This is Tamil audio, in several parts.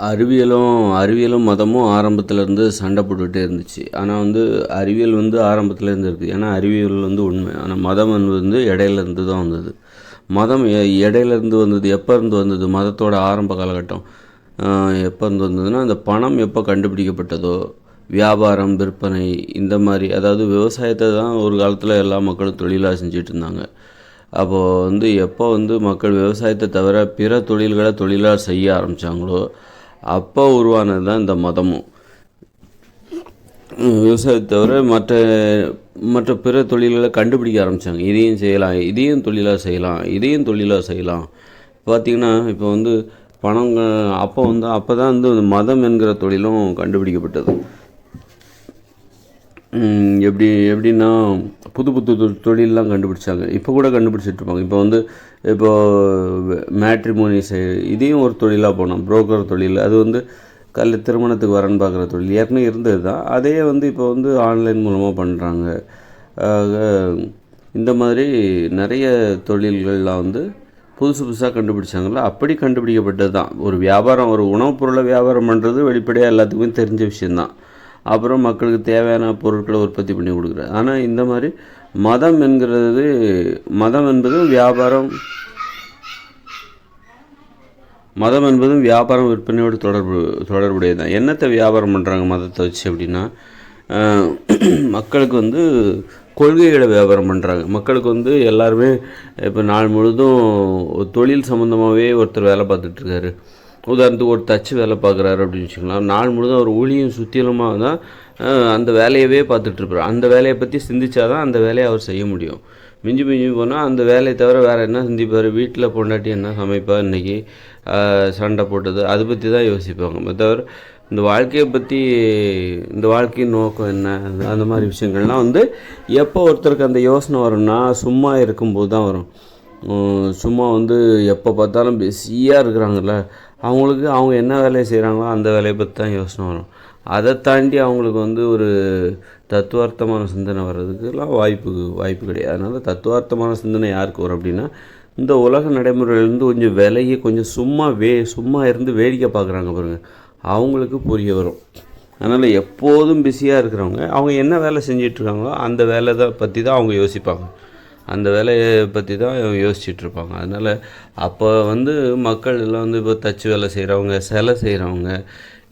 அறிவியலும் மதமும் ஆரம்பத்துலேருந்து சண்டை போட்டுகிட்டே இருந்துச்சு. ஆனால் வந்து அறிவியல் வந்து ஆரம்பத்துலேருந்து இருக்குது. ஏன்னா அறிவியல் வந்து உண்மை. ஆனால் மதம் வந்து இடையிலேருந்து தான் வந்தது. மதம் இடையிலேருந்து வந்தது. எப்போ இருந்து வந்தது? மதத்தோட ஆரம்ப காலகட்டம் எப்போ இருந்து வந்ததுன்னா, அந்த பணம் எப்போ கண்டுபிடிக்கப்பட்டதோ, வியாபாரம், விற்பனை இந்த மாதிரி, அதாவது விவசாயத்தை தான் ஒரு காலத்தில் எல்லா மக்களும் தொழிலாக செஞ்சுட்டு இருந்தாங்க. அப்போது வந்து எப்போ வந்து மக்கள் விவசாயத்தை தவிர பிற தொழில்களை தொழிலாக செய்ய ஆரம்பித்தாங்களோ, அப்போ உருவானது தான் இந்த மதமும். விவசாயத்தை தவிர மற்ற மற்ற பிற தொழில்களை கண்டுபிடிக்க ஆரம்பித்தாங்க. இதையும் செய்யலாம், இதையும் தொழிலாக செய்யலாம், இதையும் தொழிலாக செய்யலாம். பார்த்திங்கன்னா இப்போ வந்து பணம் அப்போ தான் வந்து மதம் என்கிற தொழிலும் கண்டுபிடிக்கப்பட்டது. எப்படின்னா புது புது தொழிலெலாம் கண்டுபிடிச்சாங்க. இப்போ கூட கண்டுபிடிச்சிட்ருப்பாங்க. இப்போது மேட்ரிமோனி இதையும் ஒரு தொழிலாக போனோம். புரோக்கர் தொழில், அது வந்து திருமணத்துக்கு வரன்னு பார்க்குற தொழில் ஏற்கனவே இருந்தது தான். அதே வந்து இப்போ வந்து ஆன்லைன் மூலமாக பண்ணுறாங்க. இந்த மாதிரி நிறைய தொழில்கள்லாம் வந்து புதுசாக கண்டுபிடிச்சாங்களோ, அப்படி கண்டுபிடிக்கப்பட்டது தான். ஒரு வியாபாரம், ஒரு உணவுப் பொருளை வியாபாரம் பண்ணுறது வெளிப்படையாக எல்லாத்துக்குமே தெரிஞ்ச விஷயந்தான். அப்புறம் மக்களுக்கு தேவையான பொருட்களை உற்பத்தி பண்ணி கொடுக்குறது. ஆனால் இந்த மாதிரி மதம் என்பதும் வியாபாரம் விற்பனையோடு தொடர்புடையது தான். என்னத்தை வியாபாரம் பண்ணுறாங்க மதத்தை வச்சு அப்படின்னா, மக்களுக்கு வந்து கொள்கைகளை வியாபாரம் பண்ணுறாங்க. மக்களுக்கு வந்து எல்லாருமே இப்போ நாள் முழுதும் தொழில் சம்மந்தமாகவே ஒருத்தர் வேலை பார்த்துட்ருக்காரு. உதாரணத்துக்கு ஒரு தச்சு வேலை பார்க்குறாரு அப்படின்னு வச்சுக்கலாம். நாள் முழுதும் அவர் ஊழியும் சுற்றிலுமாக தான் அந்த வேலையவே பார்த்துட்ருப்பார். அந்த வேலையை பற்றி சிந்திச்சா தான் அந்த வேலையை அவர் செய்ய முடியும். மிஞ்சி போனால் அந்த வேலையை தவிர வேறு என்ன சிந்திப்பார்? வீட்டில் பொண்டாட்டி என்ன சமைப்பா, இன்றைக்கி சண்டை போட்டது, அதை பற்றி தான் யோசிப்பாங்க. தவிர இந்த வாழ்க்கையை பற்றி, இந்த வாழ்க்கையின் நோக்கம் என்ன, அந்த மாதிரி விஷயங்கள்லாம் வந்து எப்போ ஒருத்தருக்கு அந்த யோசனை வரும்னா சும்மா இருக்கும்போது தான் வரும். சும்மா வந்து எப்போ பார்த்தாலும் பிஸியாக இருக்கிறாங்கல்ல, அவங்களுக்கு அவங்க என்ன வேலையை செய்கிறாங்களோ அந்த வேலையை பற்றி தான் யோசனை வரும். அதை தாண்டி அவங்களுக்கு வந்து ஒரு தத்துவார்த்தமான சிந்தனை வர்றதுக்கெல்லாம் வாய்ப்பு கிடையாது. அதனால் தத்துவார்த்தமான சிந்தனை யாருக்கு வரும் அப்படின்னா, இந்த உலக நடைமுறையிலேருந்து கொஞ்சம் விலகி கொஞ்சம் சும்மா இருந்து வேடிக்கை பார்க்குறாங்க பாருங்கள், அவங்களுக்கு புரிய வரும். அதனால் எப்போதும் பிஸியாக இருக்கிறவங்க அவங்க என்ன வேலை செஞ்சிட்ருக்காங்களோ அந்த வேலை பற்றி தான் அவங்க யோசிப்பாங்க. அந்த வேலையை பற்றி தான் யோசிச்சுட்ருப்பாங்க. அதனால் அப்போ வந்து மக்கள் எல்லாம் வந்து இப்போ தச்சு வேலை செய்கிறவங்க, சிலை செய்கிறவங்க,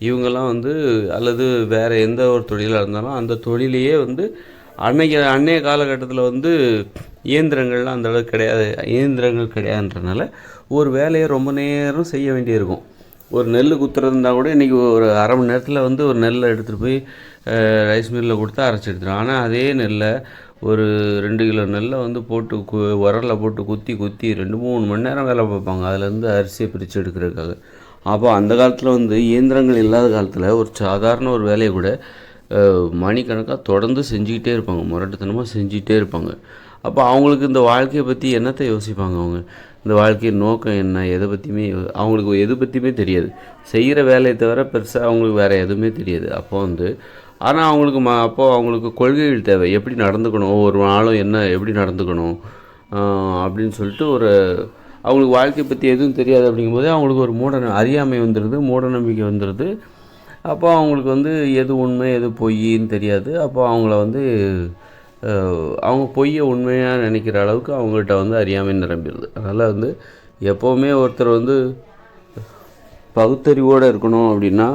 இவங்கெல்லாம் வந்து அல்லது வேறு எந்த ஒரு தொழிலாக இருந்தாலும் அந்த தொழிலையே வந்து அன்னைய காலகட்டத்தில் வந்து இயந்திரங்கள்லாம் அந்த அளவுக்கு கிடையாது. இயந்திரங்கள் கிடையாதுன்றனால ஒரு வேலையை ரொம்ப நேரம் செய்ய வேண்டியிருக்கும். ஒரு நெல் குத்துறதுனா கூட இன்றைக்கி ஒரு அரை மணி நேரத்தில் வந்து ஒரு நெல்லை எடுத்துகிட்டு போய் ரைஸ் மில்லில் கொடுத்தா அரைச்சி எடுத்துடும். ஆனால் அதே நெல்லை ஒரு 2 கிலோ நெல்லை வந்து போட்டு உரலில் போட்டு குத்தி 2-3 மணி நேரம் வேலை பார்ப்பாங்க, அதுலேருந்து அரிசியை பிரித்து எடுக்கிறதுக்காக. அப்போ அந்த காலத்தில் வந்து இயந்திரங்கள் இல்லாத காலத்தில் ஒரு சாதாரண ஒரு வேலையை கூட மணிக்கணக்காக தொடர்ந்து செஞ்சுக்கிட்டே இருப்பாங்க, முரட்டுத்தனமாக செஞ்சுக்கிட்டே இருப்பாங்க. அப்போ அவங்களுக்கு இந்த வாழ்க்கையை பற்றி என்னத்தை யோசிப்பாங்க? அவங்க இந்த வாழ்க்கையின் நோக்கம் என்ன, அவங்களுக்கு எது பற்றியுமே தெரியாது. செய்கிற வேலையை தவிர பெருசாக அவங்களுக்கு வேறு எதுவுமே தெரியாது. ஆனால் அவங்களுக்கு கொள்கைகள் தேவை. எப்படி நடந்துக்கணும், ஒவ்வொரு நாளும் எப்படி நடந்துக்கணும் அப்படின்னு சொல்லிட்டு அவங்களுக்கு வாழ்க்கையை பற்றி எதுவும் தெரியாது. அப்படிங்கும்போதே அவங்களுக்கு ஒரு அறியாமை வந்துடுது, மூட நம்பிக்கை வந்துடுது. அப்போ அவங்களுக்கு வந்து எது உண்மை எது பொய்ன்னு தெரியாது. அப்போ அவங்கள வந்து அவங்க பொய்யை உண்மையாக நினைக்கிற அளவுக்கு அவங்கள்ட்ட வந்து அறியாமை நிரம்பிடுது. அதனால் வந்து எப்போவுமே ஒருத்தர் வந்து பகுத்தறிவோடு இருக்கணும் அப்படின்னா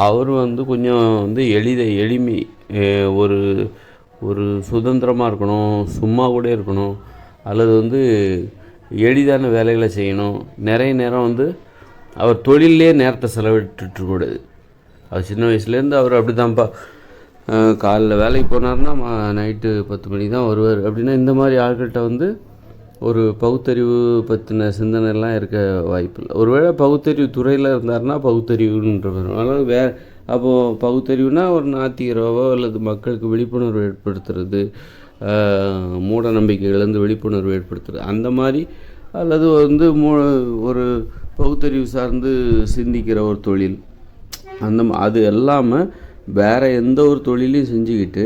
அவர் வந்து கொஞ்சம் வந்து எளிமை, ஒரு சுதந்திரமாக இருக்கணும், சும்மா கூட இருக்கணும், அல்லது வந்து எளிதான வேலைகளை செய்யணும். நிறைய நேரம் வந்து அவர் தொழிலே நேரத்தை செலவிட்டுருக்கூடாது. அவர் சின்ன வயசுலேருந்து அவர் அப்படி தான்ப்பா, காலைல வேலைக்கு போனார்னா நைட்டு 10 மணிக்கு தான் வருவார் அப்படின்னா, இந்த மாதிரி ஆட்கள்கிட்ட வந்து ஒரு பகுத்தறிவு பற்றின சிந்தனைலாம் இருக்க வாய்ப்பில்லை. ஒருவேளை பகுத்தறிவு துறையில் இருந்தார்னா பகுத்தறிவுன்ற வரும். அதனால் அப்போது பகுத்தறிவுனா ஒரு நாத்திகராவோ அல்லது மக்களுக்கு விழிப்புணர்வு ஏற்படுத்துறது, மூட நம்பிக்கைகள்லேருந்து விழிப்புணர்வு ஏற்படுத்துறது அந்த மாதிரி, அல்லது வந்து ஒரு பகுத்தறிவு சார்ந்து சிந்திக்கிற ஒரு தொழில், அது இல்லாமல் வேறு எந்த ஒரு தொழிலையும் செஞ்சுக்கிட்டு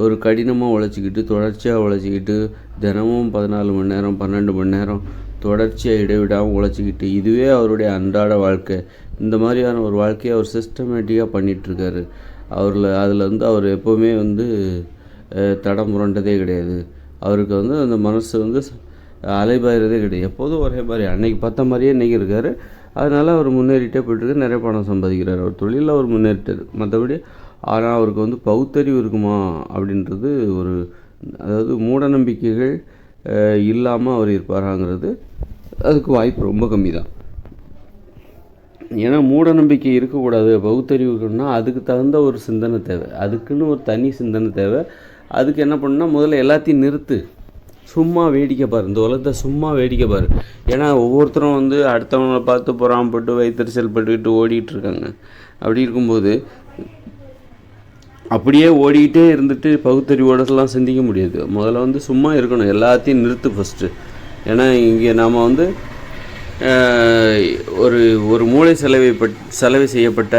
ஒரு கடினமாக உழைச்சிக்கிட்டு தொடர்ச்சியாக உழைச்சிக்கிட்டு தினமும் 14 மணி நேரம் 12 மணி நேரம் தொடர்ச்சியாக இடைவிடாமல் உழைச்சிக்கிட்டு இதுவே அவருடைய அன்றாட வாழ்க்கை, இந்த மாதிரியான ஒரு வாழ்க்கையை அவர் சிஸ்டமேட்டிக்காக பண்ணிகிட்ருக்காரு. அதில் வந்து அவர் எப்போவுமே வந்து தடம் புரண்டதே கிடையாது. அவருக்கு வந்து அந்த மனசு வந்து அலைபாயிறதே கிடையாது. எப்போதும் ஒரே மாதிரி அன்றைக்கி பார்த்த மாதிரியே இன்றைக்கி இருக்கார். அதனால் அவர் முன்னேறிட்டே போய்ட்டுருக்கு, நிறைய பணம் சம்பாதிக்கிறார். அவர் தொழிலில் அவர் முன்னேறிட்டார். மற்றபடி ஆனால் அவருக்கு வந்து பகுத்தறிவு இருக்குமா அப்படின்றது ஒரு, அதாவது மூட நம்பிக்கைகள் இல்லாமல் அவர் இருப்பாராங்கிறது அதுக்கு வாய்ப்பு ரொம்ப கம்மி தான். ஏன்னா மூட நம்பிக்கை இருக்கக்கூடாது, பகுத்தறிவு இருக்கணும்னா அதுக்கு தகுந்த ஒரு சிந்தனை தேவை, அதுக்குன்னு ஒரு தனி சிந்தனை தேவை. அதுக்கு என்ன பண்ணுன்னா, முதல்ல எல்லாத்தையும் நிறுத்து, சும்மா வேடிக்கை பாரு, இந்த உலகத்தை சும்மா வேடிக்கை பாரு. ஏன்னா ஒவ்வொருத்தரும் வந்து அடுத்தவங்களை பார்த்து பொறாமப்பட்டு வைத்தறிச்சல் பட்டுக்கிட்டு ஓடிக்கிட்டு இருக்காங்க. அப்படி இருக்கும்போது அப்படியே ஓடிக்கிட்டே இருந்துட்டு பகுத்தறிவோடலாம் சிந்திக்க முடியாது. முதல்ல வந்து சும்மா இருக்கணும், எல்லாத்தையும் நிறுத்து ஃபஸ்ட்டு. ஏன்னா இங்கே நாம் வந்து ஒரு மூளை செலவு செய்யப்பட்ட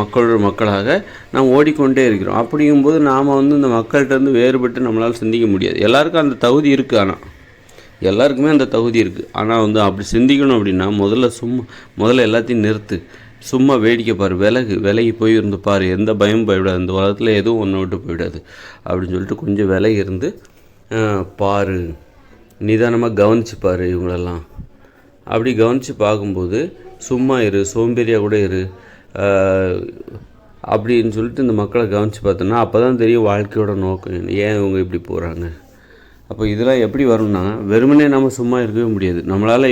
மக்களாக நாம் ஓடிக்கொண்டே இருக்கிறோம். அப்படிங்கும்போது நாம் வந்து இந்த மக்கள்கிட்ட வேறுபட்டு நம்மளால் சிந்திக்க முடியாது. எல்லாருக்கும் அந்த தகுதி இருக்குது, ஆனால் எல்லாருக்குமே அந்த தகுதி இருக்குது. ஆனால் வந்து அப்படி சிந்திக்கணும் அப்படின்னா முதல்ல எல்லாத்தையும் நிறுத்து, சும்மா வேடிக்கை பாரு, விலகி போய் இருந்து பாரு, எந்த பயமும் போய்விடாது, இந்த உலகத்தில் எதுவும் ஒன்று விட்டு போயிடாது அப்படின்னு சொல்லிட்டு கொஞ்சம் விலகி இருந்து பாரு, நிதானமாக கவனித்து பாரு இவங்களெல்லாம். அப்படி கவனித்து பார்க்கும்போது சும்மா இரு, சோம்பேறியாக கூட இரு அப்படின்னு சொல்லிட்டு இந்த மக்களை கவனித்து பார்த்தோன்னா அப்போ தான் தெரியும் வாழ்க்கையோட நோக்கம் ஏன் இவங்க இப்படி போகிறாங்க. அப்போ இதெல்லாம் எப்படி வரும்னா, வெறுமனே நம்ம சும்மா இருக்கவே முடியாது.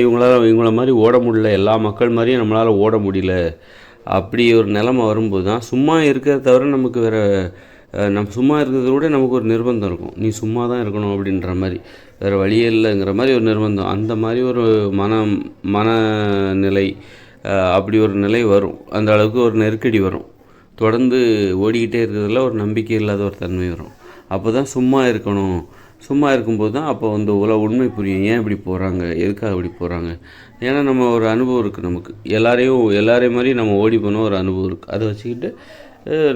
இவங்கள மாதிரி ஓட முடியல, எல்லா மக்கள் மாதிரியும் நம்மளால் ஓட முடியல. அப்படி ஒரு நிலைமை வரும்போது தான் சும்மா இருக்கிறத தவிர நமக்கு வேறு, நம்ம சும்மா இருக்கிறத விட நமக்கு ஒரு நிர்பந்தம் இருக்கும். நீ சும்மா தான் இருக்கணும் அப்படின்ற மாதிரி, வேறு வழியே இல்லைங்கிற மாதிரி ஒரு நிர்பந்தம். அந்த மாதிரி ஒரு மனநிலை, அப்படி ஒரு நிலை வரும். அந்த அளவுக்கு ஒரு நெருக்கடி வரும். தொடர்ந்து ஓடிக்கிட்டே இருக்கிறதுல ஒரு நம்பிக்கை இல்லாத ஒரு தன்மை வரும். அப்போ தான் சும்மா இருக்கணும். சும்மா இருக்கும்போது தான் அப்போ வந்து உண்மை புரியும், ஏன் இப்படி போகிறாங்க, எதுக்காக இப்படி போகிறாங்க. ஏன்னா நம்ம ஒரு அனுபவம் இருக்குது, நமக்கு எல்லாரையும் மாதிரி நம்ம ஓடி போன ஒரு அனுபவம் இருக்குது. அதை வச்சுக்கிட்டு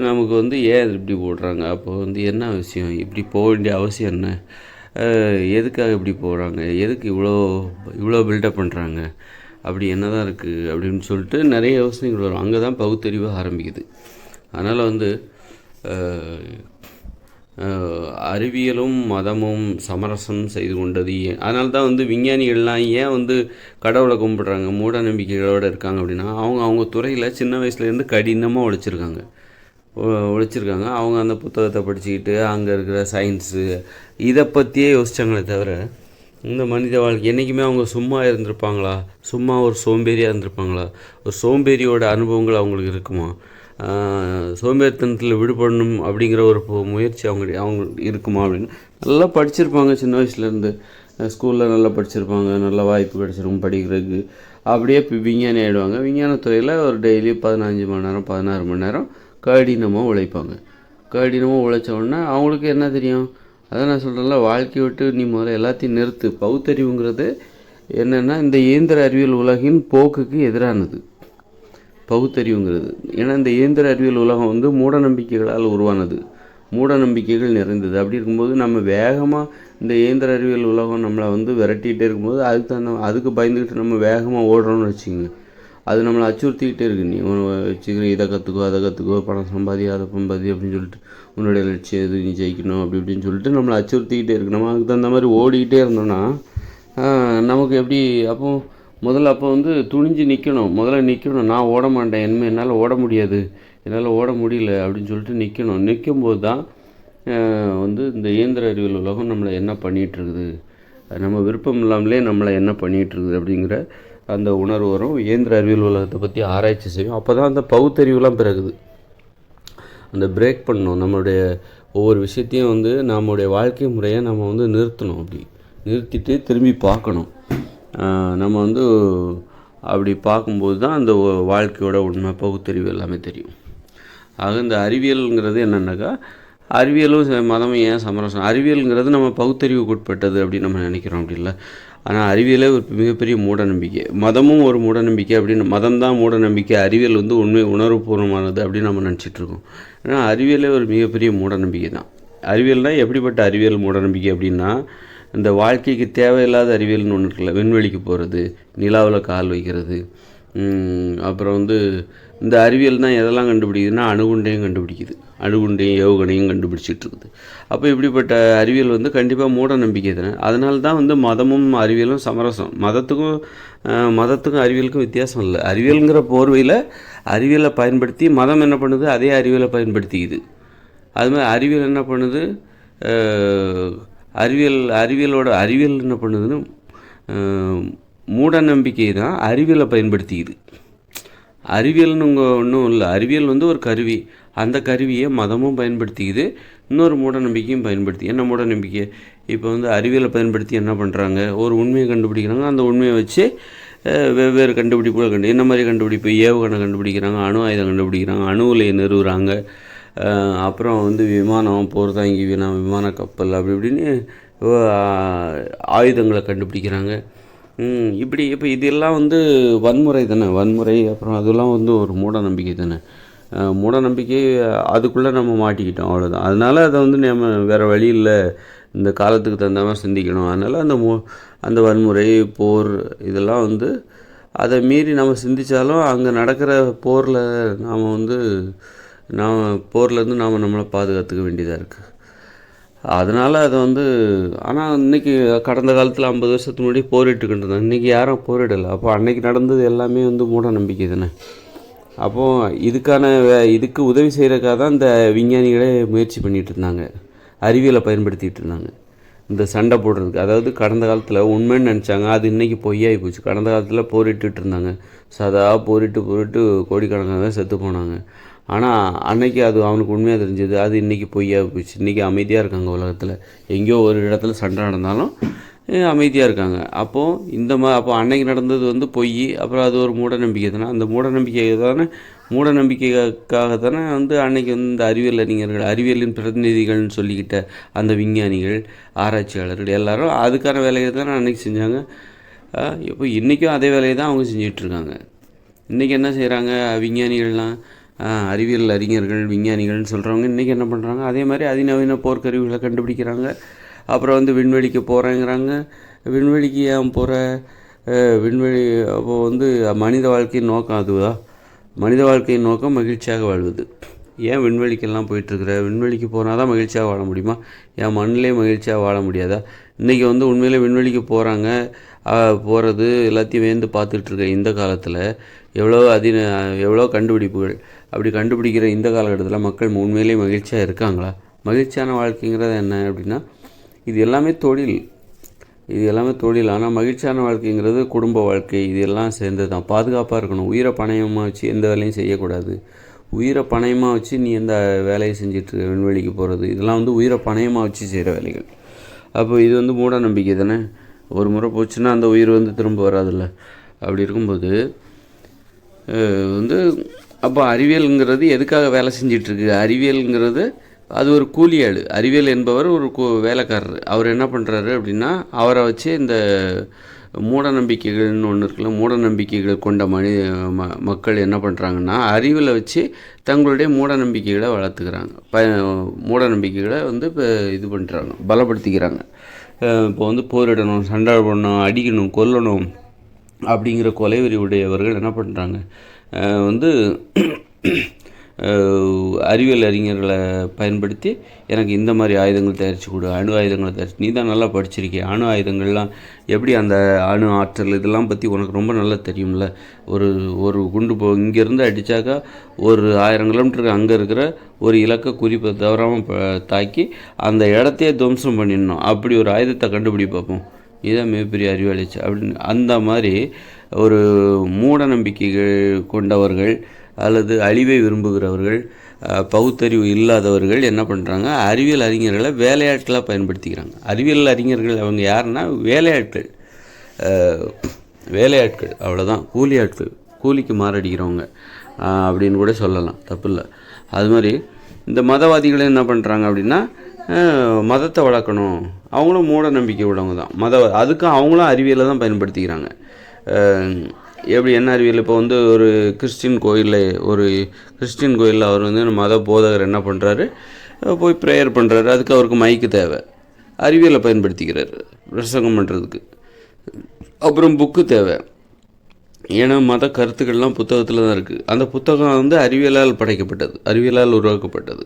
நமக்கு வந்து ஏன் இப்படி போடுறாங்க, அப்போ வந்து என்ன விஷயம், இப்படி போக வேண்டிய அவசியம் என்ன, எதுக்காக இப்படி போகிறாங்க, எதுக்கு இவ்வளோ பில்டப் பண்ணுறாங்க, அப்படி என்ன தான் இருக்குது அப்படின்னு சொல்லிட்டு நிறைய யோசனைகள் வரும். அங்கே தான் பகுத்தறிவு ஆரம்பிக்குது. அதனால் வந்து அறிவியலும் மதமும் சமரசம் செய்து கொண்டது ஏன், அதனால தான் வந்து விஞ்ஞானிகள்லாம் ஏன் வந்து கடவுளை கும்பிட்றாங்க, மூட நம்பிக்கைகளோடு இருக்காங்க அப்படின்னா, அவங்க துறையில் சின்ன வயசுலேருந்து கடினமாக உழைச்சிருக்காங்க. அவங்க அந்த புத்தகத்தை படிச்சுக்கிட்டு அங்கே இருக்கிற சயின்ஸு இதை பற்றியே யோசித்தாங்களே தவிர, இந்த மனித வாழ்க்கை என்றைக்குமே அவங்க சும்மா இருந்திருப்பாங்களா, சும்மா ஒரு சோம்பேறியாக இருந்திருப்பாங்களா, ஒரு சோம்பேறியோட அனுபவங்கள் அவங்களுக்கு இருக்குமா, சோம்பேறித்தனத்தில் விடுபடணும் அப்படிங்கிற ஒரு முயற்சி அவங்க இருக்குமா அப்படின்னு நல்லா படிச்சிருப்பாங்க. சின்ன வயசுலேருந்து ஸ்கூலில் நல்லா படிச்சிருப்பாங்க, நல்ல வாய்ப்பு கிடச்சிருக்கும் படிக்கிறதுக்கு. அப்படியே இப்போ விஞ்ஞானி ஆகிடுவாங்க. விஞ்ஞானத்துறையில் ஒரு டெய்லி 15 மணி நேரம் 16 மணி நேரம் கடினமாக உழைப்பாங்க. கடினமாக உழைச்ச உடனே அவங்களுக்கு என்ன தெரியும், அதான் நான் சொல்கிறேன்ல, வாழ்க்கையை விட்டு நீ முதல்ல எல்லாத்தையும் நிறுத்து. பகுத்தறிவுங்கிறது என்னென்னா இந்த இயந்திர அறிவியல் உலகின் போக்குக்கு எதிரானது பகுத்தறிவுங்கிறது. ஏன்னா இந்த இயந்திர அறிவியல் உலகம் வந்து மூட நம்பிக்கைகளால் உருவானது, மூட நம்பிக்கைகள் நிறைந்தது. அப்படி இருக்கும்போது நம்ம வேகமாக இந்த இயந்திர அறிவியல் உலகம் நம்மளை வந்து விரட்டிகிட்டே இருக்கும்போது அதுக்கு பயந்துக்கிட்டு நம்ம வேகமாக ஓடுறோம்னு வச்சுக்கோங்க, அது நம்மளை அச்சுறுத்திக்கிட்டே இருக்குது. நீ வச்சுக்கிறேன், இதை கற்றுக்கோ, அதை கற்றுக்கோ, பணம் சம்பாதி, அதை சம்பாதி அப்படின்னு சொல்லிட்டு, உன்னுடைய லட்சியம் எது, நீ ஜெயிக்கணும் அப்படி இப்படின்னு சொல்லிட்டு நம்மளை அச்சுறுத்திக்கிட்டே இருக்குது. நம்ம அதுக்கு தகுந்த மாதிரி ஓடிக்கிட்டே இருந்தோம்னா நமக்கு எப்படி, அப்போ வந்து துணிஞ்சு நிற்கணும். முதல்ல நிற்கணும், நான் ஓட மாட்டேன், என்னால் ஓட முடியாது, என்னால் ஓட முடியல அப்படின்னு சொல்லிட்டு நிற்கணும். நிற்கும்போது தான் வந்து இந்த இயந்திர அறிவியல் உலகம் நம்மளை என்ன பண்ணிகிட்ருக்குது, நம்ம விருப்பம் இல்லாமலே நம்மளை என்ன பண்ணிகிட்ருக்குது அப்படிங்கிற அந்த உணர்வு வரும். இயந்திர அறிவியல் உலகத்தை பற்றி ஆராய்ச்சி செய்யும். அப்போ தான் அந்த பகுத்தறிவுலாம் பிறகுது. அந்த பிரேக் பண்ணணும், நம்மளுடைய ஒவ்வொரு விஷயத்தையும் வந்து நம்மளுடைய வாழ்க்கை முறையை நம்ம வந்து நிறுத்தணும். அப்படி நிறுத்திட்டு திரும்பி பார்க்கணும். நம்ம வந்து அப்படி பார்க்கும்போது தான் அந்த வாழ்க்கையோட உண்மை பகுத்தறிவு எல்லாமே தெரியும். ஆக இந்த அறிவியலுங்கிறது என்னென்னாக்கா, அறிவியலும் மதமும் ஏன் சமரசம், அறிவியலுங்கிறது நம்ம பகுத்தறிவுக்கு உட்பட்டது அப்படின்னு நம்ம நினைக்கிறோம், அப்படி இல்லை. ஆனால் அறிவியலே ஒரு மிகப்பெரிய மூட நம்பிக்கை, மதமும் ஒரு மூட நம்பிக்கை அப்படின்னு, மதம் தான் மூட நம்பிக்கை, அறிவியல் வந்து உணர்வுபூர்வமானது அப்படின்னு நம்ம நினச்சிட்ருக்கோம். ஏன்னா அறிவியலே ஒரு மிகப்பெரிய மூட நம்பிக்கை தான். அறிவியல்னால் எப்படிப்பட்ட அறிவியல் மூட நம்பிக்கை அப்படின்னா, இந்த வாழ்க்கைக்கு தேவையில்லாத அறிவியல்னு ஒன்று இருக்குல்ல, விண்வெளிக்கு போகிறது, நிலாவில் கால் வைக்கிறது, அப்புறம் வந்து இந்த அறிவியல் தான் எதெல்லாம் கண்டுபிடிக்குதுன்னா அணுகுண்டையும் கண்டுபிடிக்குது, அணுகுண்டையும் ஏவுகணையும் கண்டுபிடிச்சிட்டு இருக்குது. அப்போ இப்படிப்பட்ட அறிவியல் வந்து கண்டிப்பாக மூட நம்பிக்கை தானே. அதனால தான் வந்து மதமும் அறிவியலும் சமரசம். மதத்துக்கும் அறிவியலுக்கும் வித்தியாசம் இல்லை. அறிவியலுங்கிற போர்வையில் அறிவியலை பயன்படுத்தி மதம் என்ன பண்ணுது, அதே அறிவியலை பயன்படுத்திக்குது. அது மாதிரி அறிவியல் என்ன பண்ணுது, அறிவியல் என்ன பண்ணுதுன்னு மூட நம்பிக்கை தான் அறிவியலை பயன்படுத்திக்குது. அறிவியல்னு ஒன்றும் இல்லை. அறிவியல் வந்து ஒரு கருவி. அந்த கருவியை மதமும் பயன்படுத்திக்குது, இன்னொரு மூட நம்பிக்கையும் பயன்படுத்தி. என்ன மூட நம்பிக்கை? இப்போ வந்து அறிவியலை பயன்படுத்தி என்ன பண்ணுறாங்க, ஒரு உண்மையை கண்டுபிடிக்கிறாங்க. அந்த உண்மையை வச்சு வெவ்வேறு கண்டுபிடிப்புகள் என்ன மாதிரி கண்டுபிடிப்பு? ஏவுகணை கண்டுபிடிக்கிறாங்க, அணு ஆயுதம் கண்டுபிடிக்கிறாங்க, அணு உலையை நிறுவுறாங்க. அப்புறம் வந்து விமானம், போர் தாங்கி விமான கப்பல், அப்படி இப்படின்னு ஆயுதங்களை கண்டுபிடிக்கிறாங்க. இப்போ இதெல்லாம் வந்து வன்முறை தானே. வன்முறை அப்புறம் அதெல்லாம் வந்து ஒரு மூட நம்பிக்கை தானே. மூட நம்பிக்கை அதுக்குள்ளே நம்ம மாட்டிக்கிட்டோம், அவ்வளோதான். அதனால் அதை வந்து நம்ம வேறு வழி இல்லை, இந்த காலத்துக்கு தகுந்த மாதிரி சிந்திக்கணும். அதனால் அந்த வன்முறை, போர் இதெல்லாம் வந்து அதை மீறி நம்ம சிந்தித்தாலும் அங்கே நடக்கிற போர்லேருந்து நாம் நம்மளை பாதுகாத்துக்க வேண்டியதாக இருக்குது. அதனால் அதை வந்து ஆனால் இன்றைக்கி கடந்த காலத்தில் 50 வருஷத்துக்கு முன்னாடி போரிட்டுக்கிட்டு இருந்தாங்க. இன்றைக்கி யாரும் போரிடலை. அப்போ அன்றைக்கி நடந்தது எல்லாமே வந்து மூட நம்பிக்கை தானே. அப்போது இதுக்கு உதவி செய்கிறக்காக தான் இந்த விஞ்ஞானிகளே முயற்சி பண்ணிகிட்டு இருந்தாங்க, அறிவியலை பயன்படுத்திகிட்டு இருந்தாங்க இந்த சண்டை போடுறதுக்கு. அதாவது கடந்த காலத்தில் உண்மைன்னு நினச்சாங்க, அது இன்றைக்கி பொய்யாகி போச்சு. கடந்த காலத்தில் போரிட்டுட்டு இருந்தாங்க, போரிட்டு கோடிக்கணக்காக செத்து போனாங்க. ஆனால் அன்னைக்கு அது அவனுக்கு உண்மையாக தெரிஞ்சது, அது இன்றைக்கி பொய்யாக போச்சு. இன்றைக்கி அமைதியாக இருக்காங்க உலகத்தில். எங்கேயோ ஒரு இடத்துல சண்டை நடந்தாலும் அமைதியாக இருக்காங்க. அப்போ அன்னைக்கு நடந்தது வந்து பொய். அப்புறம் அது ஒரு மூட நம்பிக்கை தானே. அந்த மூட நம்பிக்கைக்காக தானே வந்து அன்னைக்கு வந்து இந்த அறிவியலின் பிரதிநிதிகள்னு சொல்லிக்கிட்ட அந்த விஞ்ஞானிகள், ஆராய்ச்சியாளர்கள் எல்லாரும் அதுக்கான வேலையை தானே அன்றைக்கி செஞ்சாங்க. இப்போ இன்றைக்கும் அதே வேலையை தான் அவங்க செஞ்சிட்ருக்காங்க. இன்றைக்கி என்ன செய்கிறாங்க விஞ்ஞானிகள்லாம், அறிவியல் அறிஞர்கள், விஞ்ஞானிகள்னு சொல்கிறவங்க இன்றைக்கி என்ன பண்ணுறாங்க, அதே மாதிரி அதிநவீன போர்க்கருவிகளை கண்டுபிடிக்கிறாங்க. அப்புறம் வந்து விண்வெளிக்கு போகிறேங்கிறாங்க. விண்வெளிக்கு ஏன் போகிற அப்போது வந்து மனித வாழ்க்கையின் நோக்கம் அதுவா? மனித வாழ்க்கையின் நோக்கம் மகிழ்ச்சியாக வாழ்வது. ஏன் விண்வெளிக்கெல்லாம் போயிட்டுருக்குற? விண்வெளிக்கு போனால் தான் மகிழ்ச்சியாக வாழ முடியுமா? ஏன் மண்ணிலே மகிழ்ச்சியாக வாழ முடியாதா? இன்றைக்கி வந்து உண்மையிலே விண்வெளிக்கு போகிறது எல்லாத்தையும் வேந்து பார்த்துட்ருக்க இந்த காலத்தில் எவ்வளோ கண்டுபிடிப்புகள். அப்படி கண்டுபிடிக்கிற இந்த காலகட்டத்தில் மக்கள் உண்மையிலே மகிழ்ச்சியாக இருக்காங்களா? மகிழ்ச்சியான வாழ்க்கைங்கிறது என்ன அப்படின்னா, இது எல்லாமே தொழில். ஆனால் மகிழ்ச்சியான வாழ்க்கைங்கிறது குடும்ப வாழ்க்கை. இது எல்லாம் சேர்ந்து தான். பாதுகாப்பாக இருக்கணும். உயிரை பணயமாக வச்சு எந்த வேலையும் செய்யக்கூடாது. உயிரை பணயமாக வச்சு நீ எந்த வேலையை செஞ்சிட்ருக்க, விண்வெளிக்கு போகிறது, இதெல்லாம் வந்து உயிரை பணயமாக வச்சு செய்கிற வேலைகள். அப்போ இது வந்து மூட நம்பிக்கை தானே. ஒரு முறை போச்சுன்னா அந்த உயிர் வந்து திரும்ப வராதில்ல. அப்படி இருக்கும்போது வந்து அப்போ அறிவியலுங்கிறது எதுக்காக வேலை செஞ்சிட்ருக்கு? அறிவியலுங்கிறது அது ஒரு கூலி ஆள். அறிவியல் என்பவர் ஒரு வேலைக்காரர். அவர் என்ன பண்ணுறாரு அப்படின்னா, அவரை வச்சு இந்த மூட நம்பிக்கைகள்னு ஒன்று இருக்குல்ல, மூட நம்பிக்கைகள் கொண்ட மக்கள் என்ன பண்ணுறாங்கன்னா, அறிவியலை வச்சு தங்களுடைய மூட நம்பிக்கைகளை வளர்த்துக்கிறாங்க. மூட நம்பிக்கைகளை வந்து இப்போ இது பண்ணுறாங்க, பலப்படுத்திக்கிறாங்க. இப்போ வந்து போரிடணும், சண்டை போடணும், அடிக்கணும், கொல்லணும் அப்படிங்கிற கொலைவெறி உடையவர்கள் என்ன பண்ணுறாங்க, வந்து அறிவியல் அறிஞர்களை பயன்படுத்தி எனக்கு இந்த மாதிரி ஆயுதங்கள் தயாரித்து கொடு, அணு ஆயுதங்களை தயாரிச்சு, நீ தான் நல்லா படிச்சிருக்கே, அணு ஆயுதங்கள்லாம் எப்படி, அந்த அணு ஆற்றல் இதெல்லாம் பற்றி உனக்கு ரொம்ப நல்லா தெரியும்ல. ஒரு குண்டு இங்கேருந்து அடித்தாக்கா ஒரு 1000 கிலோமீட்டருக்கு அங்கே இருக்கிற ஒரு இலக்கை குறிப்பை தவறாமல் தாக்கி அந்த இடத்தையே துவம்சம் பண்ணிடணும். அப்படி ஒரு ஆயுதத்தை கண்டுபிடி பார்ப்போம், இதுதான் மிகப்பெரிய அறிவாளிச்சு அப்படின்னு. அந்த மாதிரி ஒரு மூட நம்பிக்கைகள் கொண்டவர்கள் அல்லது அழிவை விரும்புகிறவர்கள், பகுத்தறிவு இல்லாதவர்கள் என்ன பண்ணுறாங்க, அறிவியல் அறிஞர்களை வேலையாட்களாக பயன்படுத்திக்கிறாங்க. அறிவியல் அறிஞர்கள் அவங்க யாருன்னா வேலையாட்கள், அவ்வளோதான். கூலிக்கு மாரடிக்கிறவங்க அப்படின்னு கூட சொல்லலாம், தப்பு இல்லை. அது மாதிரி இந்த மதவாதிகள் என்ன பண்ணுறாங்க அப்படின்னா, மதத்தை வளர்க்கணும், அவங்களும் மூட நம்பிக்கை உள்ளவங்க தான். அதுக்கும் அவங்களும் அறிவியலை தான் பயன்படுத்திக்கிறாங்க. எப்படி என்ன அறிவியல்? இப்போ வந்து ஒரு கிறிஸ்டின் கோயிலில் அவர் வந்து மத போதகர் என்ன பண்ணுறாரு, போய் ப்ரேயர் பண்ணுறாரு. அதுக்கு அவருக்கு மைக்கு தேவை, அறிவியலை பயன்படுத்திக்கிறாரு பிரசங்கம் பண்ணுறதுக்கு. அப்புறம் புக்கு தேவை, ஏன்னா மத கருத்துக்கள்லாம் புத்தகத்தில் தான் இருக்குது. அந்த புத்தகம் வந்து அறிவியலால் படைக்கப்பட்டது, அறிவியலால் உருவாக்கப்பட்டது.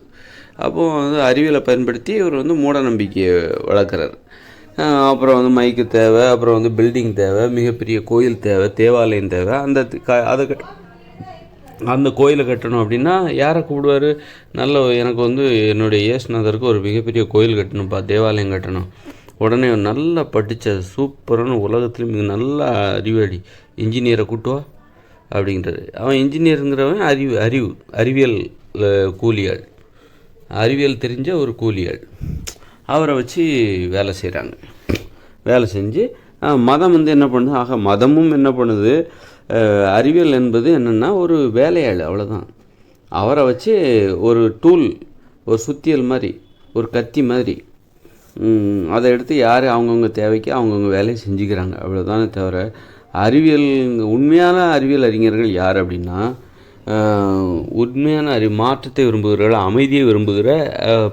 அப்போது வந்து அறிவியலை பயன்படுத்தி இவர் வந்து மூட நம்பிக்கையை வளர்க்குறாரு. அப்புறம் வந்து மைக்கு தேவை, அப்புறம் வந்து பில்டிங் தேவை, மிகப்பெரிய கோயில் தேவை, தேவாலயம் தேவை. அதை அந்த கோயிலை கட்டணும் அப்படின்னா யாரை கூப்பிடுவார்? எனக்கு வந்து என்னுடைய இயேசுநாதருக்கு ஒரு மிகப்பெரிய கோயில் கட்டணும்ப்பா, தேவாலயம் கட்டணும். உடனே நல்லா படித்த சூப்பரான உலகத்துலேயும் மிக நல்ல அறிவாளி இன்ஜினியரை கூட்டுவா அப்படிங்கிறது. அவன் இன்ஜினியருங்கிறவன் அறிவியல் கூலியாள், அறிவியல் தெரிஞ்ச ஒரு கூலியாள். அவரை வச்சு வேலை செய்கிறாங்க. வேலை செஞ்சு மதம் வந்து என்ன பண்ணுது? மதமும் என்ன பண்ணுது? அறிவியல் என்பது என்னென்னா ஒரு வேலையாள், அவ்வளோதான். அவரை வச்சு ஒரு டூல், ஒரு சுத்தியல் மாதிரி, ஒரு கத்தி மாதிரி, அதை எடுத்து யார் அவங்கவுங்க தேவைக்கு அவங்கவுங்க வேலையை செஞ்சுக்கிறாங்க, அவ்வளோதானே தவிர அறிவியல், உண்மையான அறிவியல் அறிஞர்கள் யார் அப்படின்னா உண்மையான மாற்றத்தை விரும்புகிற, அமைதியை விரும்புகிற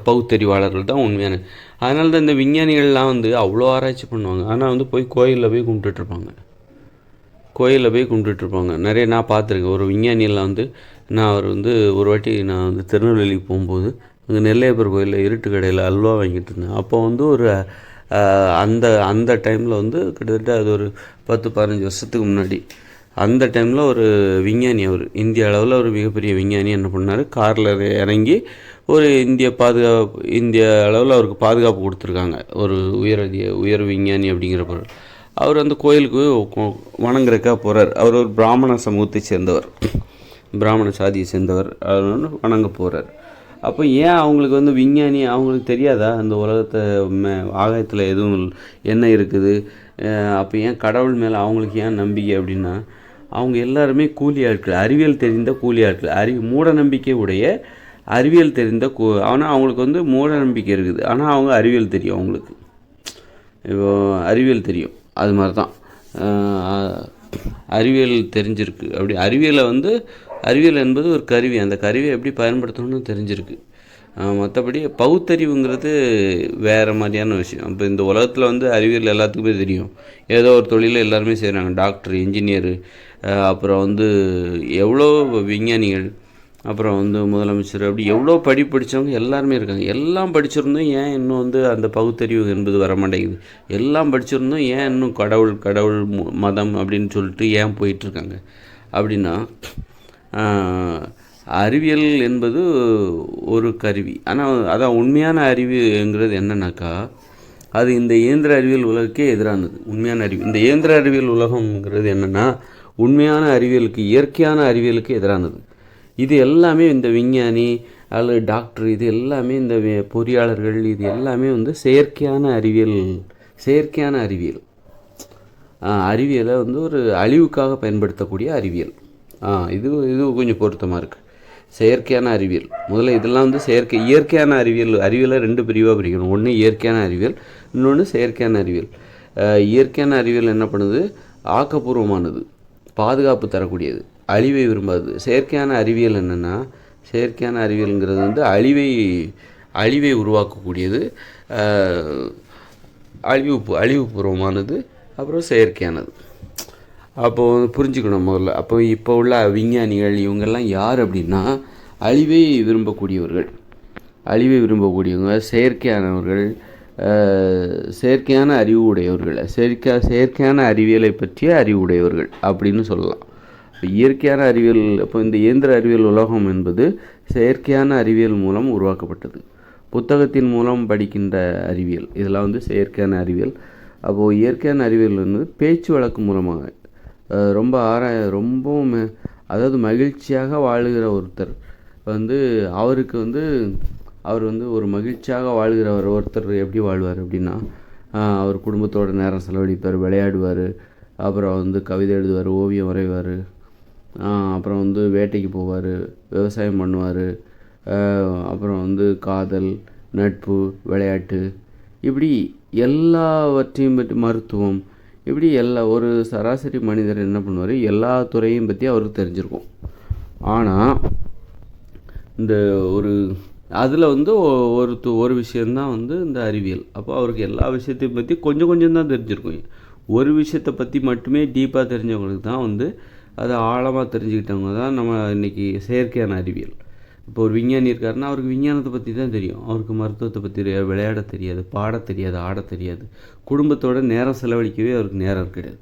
பகுத்தறிவாளர்கள் தான் உண்மையான. அதனால தான் இந்த விஞ்ஞானிகள்லாம் வந்து அவ்வளோ ஆராய்ச்சி பண்ணுவாங்க. ஆனால் வந்து போய் கோயிலில் போய் கும்பிட்டுட்ருப்பாங்க. நிறைய நான் பார்த்துருக்கேன். ஒரு விஞ்ஞானியெல்லாம் வந்து அவர் வந்து ஒரு வாட்டி நான் வந்து திருநெல்வேலிக்கு போகும்போது அங்கே நெல்லையப்பர் கோயிலில் இருட்டு கடையில் அல்வா வாங்கிட்டு இருந்தேன். அப்போ வந்து ஒரு அந்த டைமில் வந்து கிட்டத்தட்ட அது ஒரு 10-15 வருஷத்துக்கு முன்னாடி, அந்த டைமில் ஒரு விஞ்ஞானி, அவர் இந்திய அளவில் ஒரு மிகப்பெரிய விஞ்ஞானி என்ன பண்ணார், காரில் இறங்கி ஒரு இந்திய அளவில் அவருக்கு பாதுகாப்பு கொடுத்துருக்காங்க, ஒரு உயர் விஞ்ஞானி அப்படிங்கிற பொருள். அவர் அந்த கோயிலுக்கு வணங்குறக்கா போகிறார். அவர் ஒரு பிராமண சமூகத்தை சேர்ந்தவர், பிராமண சாதியை சேர்ந்தவர். அவர் வந்து வணங்க போகிறார். அப்போ ஏன் அவங்களுக்கு வந்து விஞ்ஞானி, அவங்களுக்கு தெரியாதா அந்த உலகத்தை ஆகாயத்தில் எதுவும் என்ன இருக்குது? அப்போ ஏன் கடவுள் மேலே அவங்களுக்கு ஏன் நம்பிக்கை அப்படின்னா, அவங்க எல்லாருமே கூலி ஆட்கள், அறிவியல் தெரிந்த கூலி ஆட்கள், மூட நம்பிக்கை உடைய அறிவியல் தெரிந்த ஆனால் அவங்களுக்கு வந்து மூட நம்பிக்கை இருக்குது, ஆனால் அவங்க அறிவியல் தெரியும். அவங்களுக்கு இப்போ அறிவியல் தெரியும். அது மாதிரி தான் அறிவியல் தெரிஞ்சிருக்கு. அப்படி அறிவியல் என்பது ஒரு கருவி, அந்த கருவியை எப்படி பயன்படுத்தணும்னு தெரிஞ்சிருக்கு. மற்றபடி பகுத்தறிவுங்கிறது வேறு மாதிரியான விஷயம். இப்போ இந்த உலகத்தில் வந்து அறிவியல் எல்லாத்துக்குமே தெரியும். ஏதோ ஒரு தொழிலில் எல்லாருமே செய்கிறாங்க, டாக்டர், இன்ஜினியரு, அப்புறம் வந்து எவ்வளோ விஞ்ஞானிகள், அப்புறம் வந்து முதலமைச்சர், அப்படி எவ்வளோ படித்தவங்க எல்லாருமே இருக்காங்க. எல்லாம் படிச்சிருந்தோம், ஏன் இன்னும் வந்து அந்த பகுத்தறிவு என்பது வர மாட்டேங்குது? எல்லாம் படிச்சிருந்தோம், ஏன் இன்னும் கடவுள் மதம் அப்படின்னு சொல்லிட்டு ஏன் போயிட்டுருக்காங்க அப்படின்னா, அறிவியல் என்பது ஒரு கருவி. ஆனால் அதான் உண்மையான அறிவுங்கிறது என்னன்னாக்கா, அது இந்த இயந்திர அறிவியல் உலகக்கே எதிரானது. உண்மையான அறிவு, இந்த இயந்திர அறிவியல் உலகங்கிறது என்னென்னா உண்மையான அறிவியலுக்கு, இயற்கையான அறிவியலுக்கு எதிரானது. இது எல்லாமே இந்த விஞ்ஞானி அல்லது டாக்டர், இது எல்லாமே இந்த பொறியாளர்கள், இது எல்லாமே வந்து செயற்கையான அறிவியல். அறிவியலை வந்து ஒரு அழிவுக்காக பயன்படுத்தக்கூடிய அறிவியல். இது கொஞ்சம் பொருத்தமாக இருக்குது. செயற்கையான அறிவியல் முதல்ல, இதெல்லாம் வந்து இயற்கையான அறிவியலை 2 பிரிவாக பிரிக்கணும். ஒன்று இயற்கையான அறிவியல், இன்னொன்று செயற்கையான அறிவியல். இயற்கையான அறிவியல் என்ன பண்ணுது? ஆக்கப்பூர்வமானது, பாதுகாப்பு தரக்கூடியது, அழிவை விரும்பாது. செயற்கையான அறிவியல் என்னென்னா, செயற்கையான அறிவியல்ங்கிறது வந்து அழிவை உருவாக்கக்கூடியது, அழிவுபூர்வமானது, அப்புறம் செயற்கையானது. அப்போது புரிஞ்சுக்கணும் முதல்ல. அப்போ இப்போ உள்ள விஞ்ஞானிகள் இவங்கெல்லாம் யார் அப்படின்னா அழிவை விரும்பக்கூடியவங்க, செயற்கையானவர்கள், செயற்கையான அறிவு உடையவர்கள், செயற்கையான அறிவியலை பற்றிய அறிவு உடையவர்கள் அப்படின்னு சொல்லலாம். இப்போ இயற்கையான அறிவியல், இப்போ இந்த இயந்திர அறிவியல் உலகம் என்பது செயற்கையான அறிவியல் மூலம் உருவாக்கப்பட்டது. புத்தகத்தின் மூலம் படிக்கின்ற அறிவியல், இதெல்லாம் வந்து செயற்கையான அறிவியல். அப்போது இயற்கையான அறிவியல் வந்து பேச்சு வழக்கு மூலமாக ரொம்பவும் அதாவது மகிழ்ச்சியாக வாழுகிற ஒருத்தர் வந்து அவர் வந்து ஒரு மகிழ்ச்சியாக வாழ்கிறவர் ஒருத்தர் எப்படி வாழ்வார் அப்படின்னா, அவர் குடும்பத்தோட நேரம் செலவழிப்பார், விளையாடுவார், அப்புறம் வந்து கவிதை எழுதுவார், ஓவியம் வரைவார், அப்புறம் வந்து வேட்டைக்கு போவார், விவசாயம் பண்ணுவார், அப்புறம் வந்து காதல், நட்பு, விளையாட்டு, இப்படி எல்லாவற்றையும் பற்றி, மருத்துவம், இப்படி ஒரு சராசரி மனிதர் என்ன பண்ணுவார், எல்லா துறையும் பற்றி அவருக்கு தெரிஞ்சிருக்கும். ஆனால் இந்த அதில் வந்து ஒரு விஷயந்தான் வந்து இந்த அறிவியல். அப்போ அவருக்கு எல்லா விஷயத்தையும் பற்றி கொஞ்சம் தான் தெரிஞ்சிருக்கும். ஒரு விஷயத்தை பற்றி மட்டுமே டீப்பாக தெரிஞ்சவங்களுக்கு தான் வந்து அதை ஆழமாக தெரிஞ்சுக்கிட்டவங்க தான் நம்ம இன்றைக்கி செயற்கையான அறிவியல். இப்போ ஒரு விஞ்ஞானி இருக்காருன்னா அவருக்கு விஞ்ஞானத்தை பற்றி தான் தெரியும், அவருக்கு மருத்துவத்தை பற்றி தெரியாது, விளையாட தெரியாது, பாட தெரியாது, ஆட தெரியாது, குடும்பத்தோட நேரம் செலவழிக்கவே அவருக்கு நேரம் கிடையாது.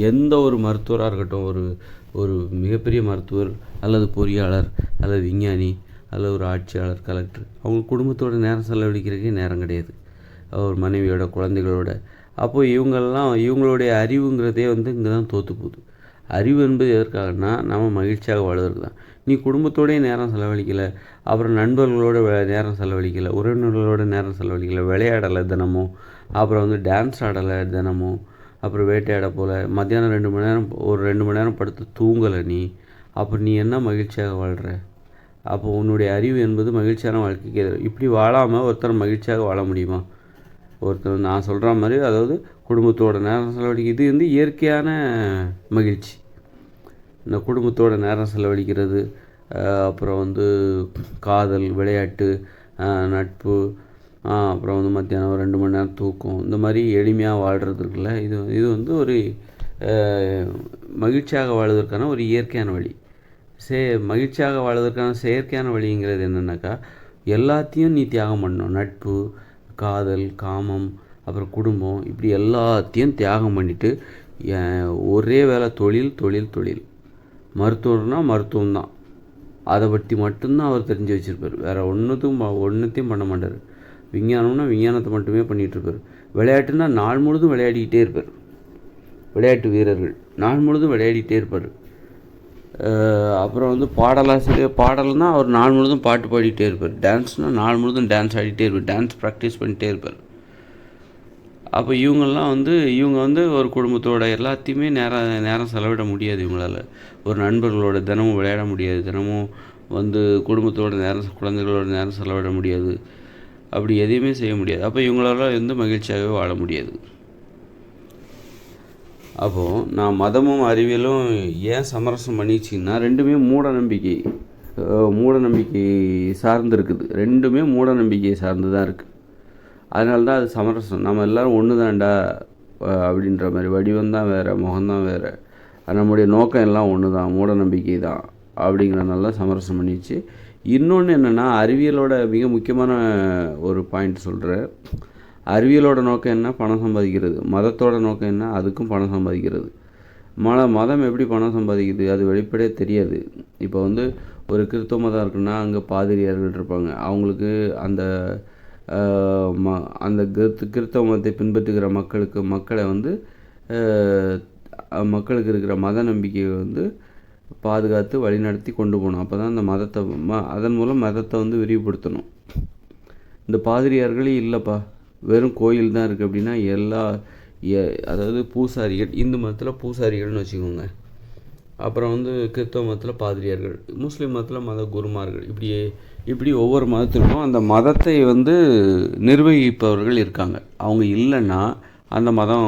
எந்த ஒரு மருத்துவராக இருக்கட்டும், ஒரு ஒரு மிகப்பெரிய மருத்துவர் அல்லது பொறியாளர் அல்லது விஞ்ஞானி அல்லது ஒரு ஆட்சியாளர், கலெக்டர், அவங்க குடும்பத்தோட நேரம் செலவழிக்கிறதுக்கே நேரம் கிடையாது, ஒரு மனைவியோட, குழந்தைகளோட. அப்போது இவங்களுடைய அறிவுங்கிறதே இங்கே தான் தோற்று போகுது. அறிவு என்பது எதற்காகனா நம்ம மகிழ்ச்சியாக வாழ்வதற்கு தான். நீ குடும்பத்தோடய நேரம் செலவழிக்கலை, அப்புறம் நண்பர்களோட நேரம் செலவழிக்கலை, உறவினர்களோட நேரம் செலவழிக்கலை, விளையாடலை தினமும், அப்புறம் டான்ஸ் ஆடலை தினமும், அப்புறம் வேட்டையாட போல், மத்தியானம் 2 மணி நேரம் ஒரு 2 மணி நேரம் படுத்து தூங்கலை நீ, அப்புறம் நீ என்ன மகிழ்ச்சியாக வாழ்கிற? அப்போ உன்னுடைய அறிவு என்பது மகிழ்ச்சியான வாழ்க்கைக்கு இப்படி வாழாமல் ஒருத்தர் மகிழ்ச்சியாக வாழ முடியுமா? ஒருத்தர் நான் சொல்கிற மாதிரி, அதாவது குடும்பத்தோட நேரம் செலவழிக்க, இது இயற்கையான மகிழ்ச்சி. இந்த குடும்பத்தோட நேரம் செலவழிக்கிறது, அப்புறம் காதல், விளையாட்டு, நட்பு, அப்புறம் மத்தியானம் 2 மணி நேரம் தூக்கம், இந்த மாதிரி எளிமையாக வாழ்கிறது இருக்குல்ல, இது ஒரு மகிழ்ச்சியாக வாழ்வதற்கான ஒரு இயற்கையான வழி. மகிழ்ச்சியாக வாழ்வதற்கான செயற்கையான வழிங்கிறது என்னென்னாக்கா, எல்லாத்தையும் நீ தியாகம் பண்ணணும். நட்பு, காதல், காமம், அப்புறம் குடும்பம், இப்படி எல்லாத்தையும் தியாகம் பண்ணிவிட்டு ஒரே வேலை தொழில் தொழில் தொழில். மருத்துவர்னா மருத்துவம்தான், அதை பற்றி மட்டும்தான் அவர் தெரிஞ்சு வச்சுருப்பார். வேறு ஒன்றுத்தையும் பண்ண மாட்டார். விஞ்ஞானம்னா விஞ்ஞானத்தை மட்டுமே பண்ணிகிட்ருப்பார். விளையாட்டுன்னா நாள் முழுதும் விளையாடிக்கிட்டே இருப்பார். விளையாட்டு வீரர்கள் நாள் முழுதும் விளையாடிக்கிட்டே இருப்பார். அப்புறம் பாடலாசிரியர், பாடல்னால் அவர் நாள் முழுதும் பாட்டு பாடிக்கிட்டே இருப்பார். டான்ஸ்னால் நாள் முழுதும் டான்ஸ் ஆடிக்கிட்டே இருப்பார், டான்ஸ் ப்ராக்டிஸ் பண்ணிகிட்டே இருப்பார். அப்போ இவங்க ஒரு குடும்பத்தோட எல்லாத்தையுமே நேரம் செலவிட முடியாது இவங்களால். ஒரு நண்பர்களோட தினமும் விளையாட முடியாது, தினமும் குடும்பத்தோட குழந்தைகளோட நேரம் செலவிட முடியாது, அப்படி எதையுமே செய்ய முடியாது. அப்போ இவங்களால மகிழ்ச்சியாகவே வாழ முடியாது. அப்போது நான் மதமும் அறிவியலும் ஏன் சமரசம் பண்ணிச்சிங்கன்னா, ரெண்டுமே மூட நம்பிக்கை சார்ந்து இருக்குது. ரெண்டுமே மூட நம்பிக்கையை சார்ந்து தான் இருக்குது. அதனால தான் அது சமரசம். நம்ம எல்லோரும் ஒன்று தான்டா அப்படின்ற மாதிரி, வடிவம் தான் வேறு, முகம்தான் வேறு, நம்முடைய நோக்கம் எல்லாம் ஒன்று தான், மூட நம்பிக்கை தான் அப்படிங்கிறனால சமரசம் பண்ணிச்சு. இன்னொன்று என்னென்னா, அறிவியலோட மிக முக்கியமான ஒரு பாயிண்ட் சொல்கிறேன். அறிவியலோட நோக்கம் என்ன? பணம் சம்பாதிக்கிறது. மதத்தோட நோக்கம் என்ன? அதுக்கும் பணம் சம்பாதிக்கிறது. மதம் எப்படி பணம் சம்பாதிக்குது? அது வெளிப்படையே தெரியாது. இப்போ ஒரு கிறிஸ்தவ மதம் இருக்குன்னா அங்கே பாதிரியார்கள் இருப்பாங்க. அவங்களுக்கு அந்த கிறிஸ்தவ மதத்தை பின்பற்றுகிற மக்களுக்கு இருக்கிற மத நம்பிக்கையை பாதுகாத்து வழிநடத்தி கொண்டு போகணும். அப்போ தான் அந்த மதத்தை அதன் மூலம் மதத்தை விரிவுபடுத்தணும். இந்த பாதிரியார்களே இல்லைப்பா, வெறும் கோயில் தான் இருக்குது அப்படின்னா, அதாவது பூசாரிகள், இந்து மதத்தில் பூசாரிகள்னு வச்சுக்கோங்க, அப்புறம் கிறிஸ்தவ மதத்தில் பாதிரியார்கள், முஸ்லீம் மதத்தில் மத குருமார்கள், இப்படி ஒவ்வொரு மதத்திற்கும் அந்த மதத்தை நிர்வகிப்பவர்கள் இருக்காங்க. அவங்க இல்லைன்னா அந்த மதம்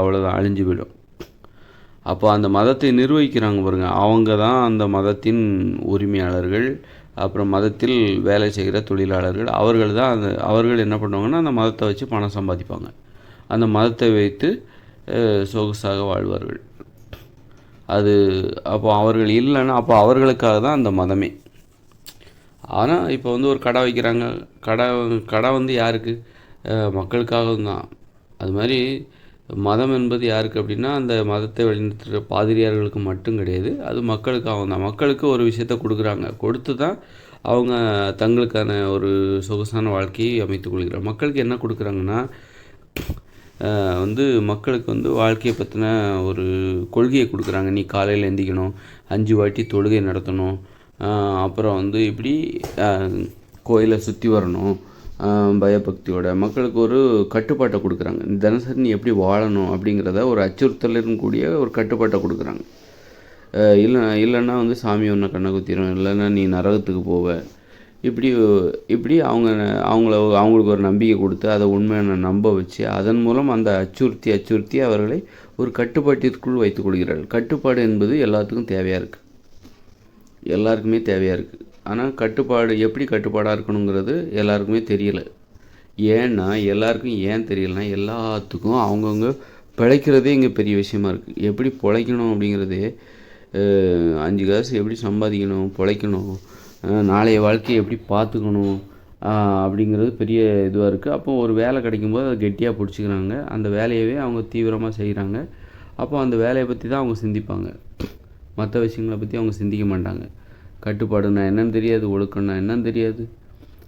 அவ்வளோதான், அழிஞ்சு போயிடும். அப்போ அந்த மதத்தை நிர்வகிக்கிறாங்க பாருங்க, அவங்க தான் அந்த மதத்தின் உரிமையாளர்கள், அப்புறம் மதத்தில் வேலை செய்கிற தொழிலாளர்கள். அவர்கள் என்ன பண்ணுவாங்கன்னா, அந்த மதத்தை வச்சு பணம் சம்பாதிப்பாங்க. அந்த மதத்தை வைத்து சொகுசாக வாழ்வார்கள். அப்போ அவர்கள் இல்லைன்னா அப்போ அவர்களுக்காக தான் அந்த மதமே. ஆனால் இப்போ ஒரு கடை வைக்கிறாங்க, கடை யாருக்கு? மக்களுக்காகவும் தான். அது மாதிரி மதம் என்பது யாருக்கு அப்படின்னா, அந்த மதத்தை வழிநடத்துகிற பாதிரியார்களுக்கு மட்டும் கிடையாது, அது மக்களுக்காகவும் தான். மக்களுக்கு ஒரு விஷயத்தை கொடுக்குறாங்க, கொடுத்து தான் அவங்க தங்களுக்கான ஒரு சொகுசான வாழ்க்கையை அமைத்து கொள்கிறார். மக்களுக்கு என்ன கொடுக்குறாங்கன்னா, மக்களுக்கு வாழ்க்கையை பற்றின ஒரு கொள்கையை கொடுக்குறாங்க. நீ காலையில் எந்திக்கணும், 5 வாட்டி தொழுகை நடத்தணும், அப்புறம் இப்படி கோயிலை சுற்றி வரணும், பயபக்தியோட. மக்களுக்கு ஒரு கட்டுப்பாட்டை கொடுக்குறாங்க. தினசரி நீ எப்படி வாழணும் அப்படிங்கிறத ஒரு அச்சுறுத்தலுடன் கூடிய ஒரு கட்டுப்பாட்டை கொடுக்குறாங்க. இல்லைன்னா சாமி ஒன்று கண்ணை குத்திடும், இல்லைன்னா நீ நரகத்துக்கு போவ, இப்படி அவங்களுக்கு ஒரு நம்பிக்கை கொடுத்து அதை உண்மையான நம்ப வச்சு அதன் மூலம் அந்த அச்சுறுத்தி அவர்களை ஒரு கட்டுப்பாட்டிற்குள் வைத்துக் கொள்கிறார்கள். கட்டுப்பாடு என்பது எல்லாத்துக்கும் தேவையாக இருக்குது, எல்லாருக்குமே தேவையாக இருக்குது. ஆனால் எப்படி கட்டுப்பாடாக இருக்கணுங்கிறது எல்லாருக்குமே தெரியலை. எல்லாருக்கும் ஏன் தெரியலைன்னா, எல்லாத்துக்கும் அவங்கவுங்க பிழைக்கிறதே இங்கே பெரிய விஷயமா இருக்குது. எப்படி பிழைக்கணும் அப்படிங்கிறதே 5 காசு எப்படி சம்பாதிக்கணும், பிழைக்கணும், நாளைய வாழ்க்கையை எப்படி பார்த்துக்கணும் அப்படிங்கிறது பெரிய இதுவாக இருக்குது. அப்போ ஒரு வேலை கிடைக்கும்போது அதை கெட்டியாக பிடிச்சிக்கிறாங்க. அந்த வேலையவே அவங்க தீவிரமாக செய்கிறாங்க. அப்போ அந்த வேலையை பற்றி தான் அவங்க சிந்திப்பாங்க. மற்ற விஷயங்களை பற்றி அவங்க சிந்திக்க மாட்டாங்க. கட்டுப்பாடுன்னா என்னன்னு தெரியாது, ஒழுக்கம்னா என்னன்னு தெரியாது.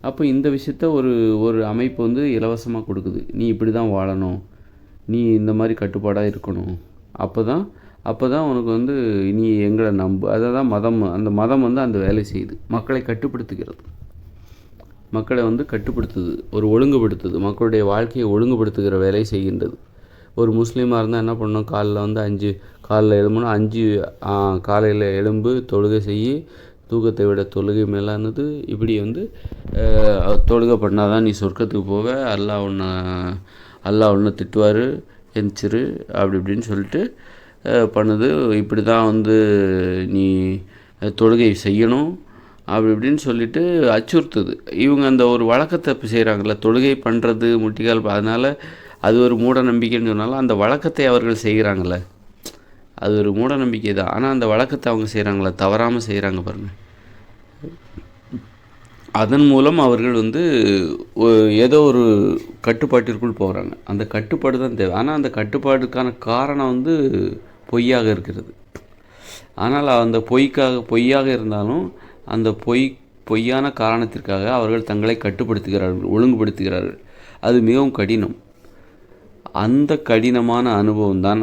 அப்போ இந்த விஷயத்த ஒரு ஒரு அமைப்பு வந்து இலவசமாக கொடுக்குது. நீ இப்படி தான் வாழணும், நீ இந்த மாதிரி கட்டுப்பாடாக இருக்கணும். அப்போ தான் உனக்கு வந்து நீ எங்களை நம்பு. அதை தான் மதம், அந்த மதம் வந்து அந்த வேலை செய்யுது. மக்களை கட்டுப்படுத்துகிறது, மக்களை வந்து கட்டுப்படுத்துது, ஒரு ஒழுங்குபடுத்துது, மக்களுடைய வாழ்க்கையை ஒழுங்குபடுத்துகிற வேலையை செய்கின்றது. ஒரு முஸ்லீமாக இருந்தால் என்ன பண்ணணும், காலையில் எழும்பணும், காலையில் எழும்பு, தொழுகை செய்யி, தூக்கத்தை விட தொழுகை மேலானது. இப்படி வந்து தொழுகை பண்ணால் தான் நீ சொர்க்கத்துக்கு போவ, அல்லாஹ் உன்னை திட்டுவார், எந்திரிச்சிரு அப்படி இப்படின்னு சொல்லிட்டு பண்ணுது. இப்படி தான் வந்து நீ தொழுகை செய்யணும் அப்படி இப்படின்னு சொல்லிட்டு அச்சுறுத்துது. இவங்க அந்த ஒரு வழக்கத்தை இப்போ செய்கிறாங்கல்ல, தொழுகை பண்ணுறது முட்டிக்கால், அதனால் அது ஒரு மூட நம்பிக்கைன்னு சொன்னாலும் அந்த வழக்கத்தை அவர்கள் செய்கிறாங்கள்ல, அது ஒரு மூட நம்பிக்கை தான். ஆனால் அந்த வழக்கத்தை அவங்க செய்கிறாங்களா, தவறாமல் செய்கிறாங்க பாருங்கள். அதன் மூலம் அவர்கள் வந்து ஏதோ ஒரு கட்டுப்பாட்டிற்குள் போகிறாங்க. அந்த கட்டுப்பாடு தான் தேவை. ஆனால் அந்த கட்டுப்பாடுக்கான காரணம் வந்து பொய்யாக இருக்கிறது. ஆனால் அந்த பொய்யாக இருந்தாலும் அந்த பொய்யான காரணத்திற்காக அவர்கள் தங்களை கட்டுப்படுத்துகிறார்கள், ஒழுங்குபடுத்துகிறார்கள். அது மிகவும் கடினம். அந்த கடினமான அனுபவம் தான்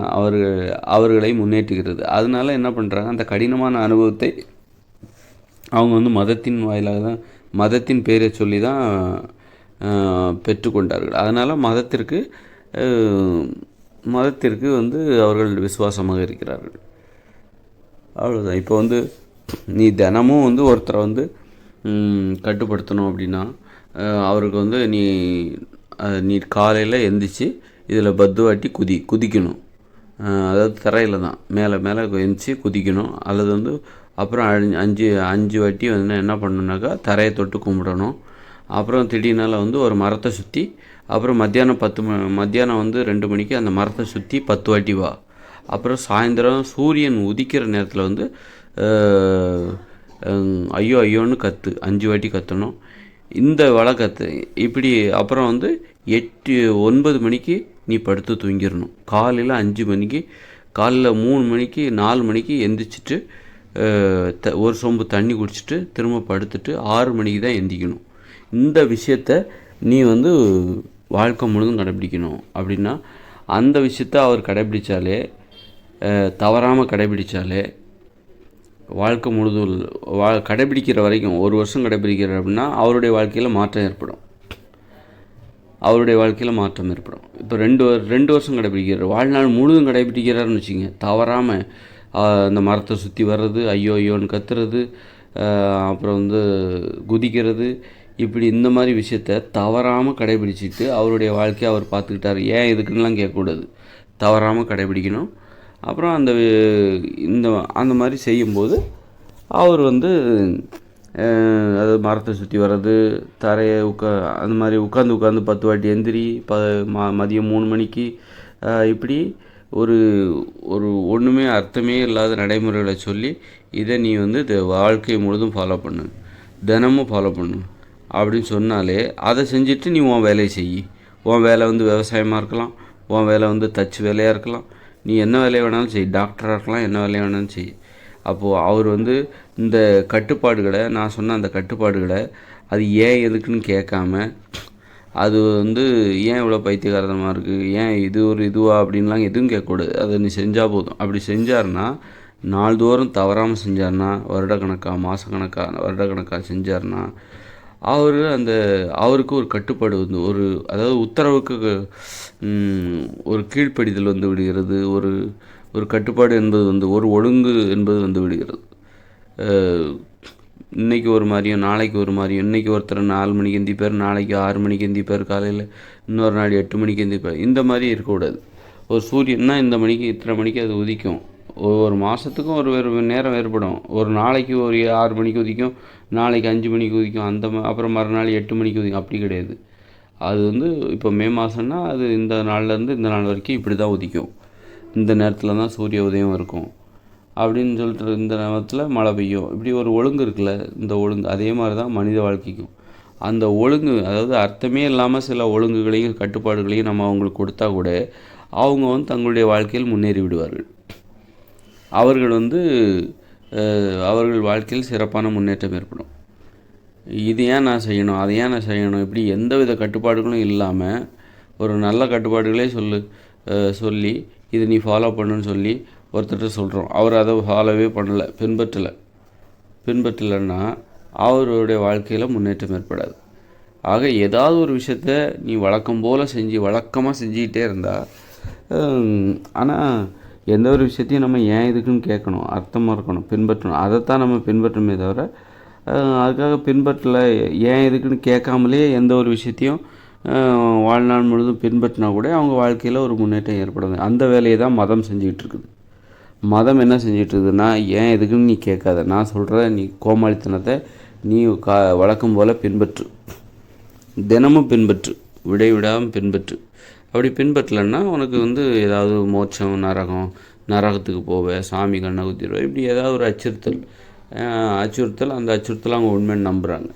அவர்களை முன்னேற்றுகிறது. அதனால என்ன பண்ணுறாங்க, அந்த கடினமான அனுபவத்தை அவங்க வந்து மதத்தின் வாயிலாக தான், மதத்தின் பேரை சொல்லி தான் பெற்றுக்கொண்டார்கள். அதனால் மதத்திற்கு வந்து அவர்கள் விசுவாசமாக இருக்கிறார்கள். அவ்வளோதான். இப்போ வந்து நீ தினமும் வந்து ஒருத்தரை வந்து கட்டுப்படுத்தணும் அப்படின்னா அவருக்கு வந்து நீ காலையில் எந்திரிச்சு இதில் பத்துவாட்டி குதிக்கணும். அதாவது தரையில் தான் மேலே எந்திரிச்சு குதிக்கணும். அல்லது வந்து அப்புறம் 5 வாட்டி வந்து என்ன பண்ணணுன்னாக்கா தரையை தொட்டு கும்பிடணும். அப்புறம் திடீர்னால வந்து ஒரு மரத்தை சுற்றி, அப்புறம் மத்தியானம் வந்து 2 மணிக்கு அந்த மரத்தை சுற்றி 10 வாட்டி வா. அப்புறம் சாயந்தரம் சூரியன் உதிக்கிற நேரத்தில் வந்து ஐயோ ஐயோன்னு 5 வாட்டி கத்தணும். இந்த வழக்கத்தை இப்படி அப்புறம் வந்து 9 மணிக்கு நீ படுத்து தூங்கிடணும். காலையில் 5 மணிக்கு, காலையில் 3 மணிக்கு 4 மணிக்கு எந்திரிச்சிட்டு ஒரு சொம்பு தண்ணி குடிச்சிட்டு திரும்ப படுத்துட்டு 6 மணிக்கு தான் எந்திரிக்கணும். இந்த விஷயத்த நீ வந்து வாழ்க்கை முழுதும் கடைப்பிடிக்கணும். அப்படின்னா அந்த விஷயத்த அவர் கடைப்பிடிச்சாலே, தவறாமல் கடைப்பிடிச்சாலே, வாழ்க்கை முழுதும் கடைப்பிடிக்கிற வரைக்கும் 1 வருஷம் கடைப்பிடிக்கிறார் அப்படின்னா அவருடைய வாழ்க்கையில் மாற்றம் ஏற்படும். இப்போ 2 வருஷம் கடைப்பிடிக்கிறார், வாழ்நாள் முழுதும் கடைப்பிடிக்கிறாருன்னு வச்சுங்க. தவறாமல் அந்த மரத்தை சுற்றி வர்றது, ஐயோன்னு கத்துறது, அப்புறம் வந்து குதிக்கிறது, இப்படி இந்த மாதிரி விஷயத்த தவறாமல் கடைப்பிடிச்சிட்டு அவருடைய வாழ்க்கையை அவர் பார்த்துக்கிட்டார். ஏன் இதுக்குன்னெலாம் கேட்கக்கூடாது, தவறாமல் கடைப்பிடிக்கணும். அப்புறம் அந்த மாதிரி செய்யும்போது அவர் வந்து அதாவது மரத்தை சுற்றி வர்றது, தரையை அந்த மாதிரி உட்காந்து 10 வாட்டி எந்திரி, மதியம் 3 மணிக்கு, இப்படி ஒரு ஒன்றுமே அர்த்தமே இல்லாத நடைமுறைகளை சொல்லி இதை நீ வந்து வாழ்க்கை முழுதும் தினமும் ஃபாலோ பண்ணு அப்படின்னு சொன்னாலே அதை செஞ்சுட்டு நீ உன் வேலையை செய். உன் வேலை வந்து விவசாயமாக இருக்கலாம், உன் வேலை வந்து தச்சு வேலையாக இருக்கலாம், நீ என்ன வேலையை வேணாலும் செய், டாக்டராக இருக்கலாம், என்ன வேலையை வேணாலும் செய். அப்போது அவர் வந்து இந்த கட்டுப்பாடுகளை, நான் சொன்ன அந்த கட்டுப்பாடுகளை அது ஏன் எதுக்குன்னு கேட்காம, அது வந்து ஏன் இவ்வளோ பைத்தியகாரத்தனமாக இருக்குது, ஏன் இது ஒரு இதுவா அப்படின்லாம் எதுவும் கேட்கக்கூடாது. அதை நீ செஞ்சால் போதும். அப்படி செஞ்சார்னா, நாள்தோறும் தவறாமல் செஞ்சார்னா, வருடக்கணக்காக செஞ்சார்னா, அவருக்கு ஒரு கட்டுப்பாடு வந்து அதாவது உத்தரவுக்கு ஒரு கீழ்ப்படிதல் வந்து விடுகிறது. ஒரு கட்டுப்பாடு என்பது வந்து ஒரு ஒழுங்கு என்பது வந்து விடுகிறது. இன்றைக்கி ஒரு மாதிரியும் நாளைக்கு ஒரு மாதிரியும், இன்றைக்கி ஒருத்தர் 4 மணிக்கு எந்திரிப்பார், நாளைக்கு 6 மணிக்கு எந்திரிப்பார், காலையில் இன்னொரு நாள் 8 மணிக்கு எந்திரிப்பார். இந்த மாதிரி இருக்கக்கூடாது. ஒரு சூரியன்னா இந்த மணிக்கு இத்தனை மணிக்கு அது உதிக்கும். ஒவ்வொரு மாதத்துக்கும் ஒரு நேரம் வேறுபடும். ஒரு நாளைக்கு ஒரு 6 மணிக்கு உதிக்கும், நாளைக்கு 5 மணிக்கு உதிக்கும், அப்புறம் மறுநாள் 8 மணிக்கு உதிக்கும். அப்படி கிடையாது. அது வந்து இப்போ மே மாதம்னா அது இந்த நாள்லேருந்து இந்த நாள் வரைக்கும் இப்படி தான் உதிக்கும். இந்த நேரத்தில் தான் சூரிய உதயம் இருக்கும். அப்படின்னு சொல்லிட்டு இந்த நேரத்தில் மழை பெய்யும். இப்படி ஒரு ஒழுங்கு இருக்குல்ல, இந்த ஒழுங்கு அதே மாதிரி தான் மனித வாழ்க்கைக்கும். அந்த ஒழுங்கு, அதாவது அர்த்தமே இல்லாமல் சில ஒழுங்குகளையும் கட்டுப்பாடுகளையும் நம்ம அவங்களுக்கு கொடுத்தா கூட அவங்க வந்து தங்களுடைய வாழ்க்கையில் முன்னேறி விடுவார்கள். அவர்கள் வந்து அவர்கள் வாழ்க்கையில் சிறப்பான முன்னேற்றம் ஏற்படும். இது ஏன் நான் செய்யணும், அதை ஏன் நான் செய்யணும், இப்படி எந்தவித கட்டுப்பாடுகளும் இல்லாமல் ஒரு நல்ல கட்டுப்பாடுகளே சொல்லி இதை நீ ஃபாலோ பண்ணுன்னு சொல்லி ஒருத்தர்கிட்ட சொல்கிறோம். அவர் அதை ஃபாலோவே பண்ணலை, பின்பற்றலைன்னா அவருடைய வாழ்க்கையில் முன்னேற்றம் ஏற்படாது. ஆக ஏதாவது ஒரு விஷயத்த நீ வழக்கமாக செஞ்சுக்கிட்டே இருந்தால், ஆனால் எந்த ஒரு விஷயத்தையும் நம்ம ஏன் இதுக்குன்னு கேட்கணும், அர்த்தமாக இருக்கணும், பின்பற்றணும். அதைத்தான் நம்ம பின்பற்றணுமே தவிர அதுக்காக பின்பற்றலை ஏன் இதுக்குன்னு கேட்காமலே எந்த ஒரு விஷயத்தையும் வாழ்நாள் முழுதும் பின்பற்றினா கூட அவங்க வாழ்க்கையில் ஒரு முன்னேற்றம் ஏற்படாது. அந்த வேலையை தான் மதம் செஞ்சுக்கிட்டு இருக்குது. மதம் என்ன செஞ்சிட்டு இருக்குதுன்னா, ஏன் எதுக்குன்னு நீ கேட்காத, நான் சொல்கிற நீ கோமாளித்தனத்தை நீ வழக்கம் போல் பின்பற்று, தினமும் பின்பற்று, விடாமல் பின்பற்று. அப்படி பின்பற்றலைன்னா உனக்கு வந்து ஏதாவது மோட்சம், நரகத்துக்கு போவே, சாமி கண்ணை குத்திடுவேன், இப்படி ஏதாவது ஒரு அச்சுறுத்தல் அந்த அச்சுறுத்தல் அவங்க உண்மைன்னு நம்புகிறாங்க.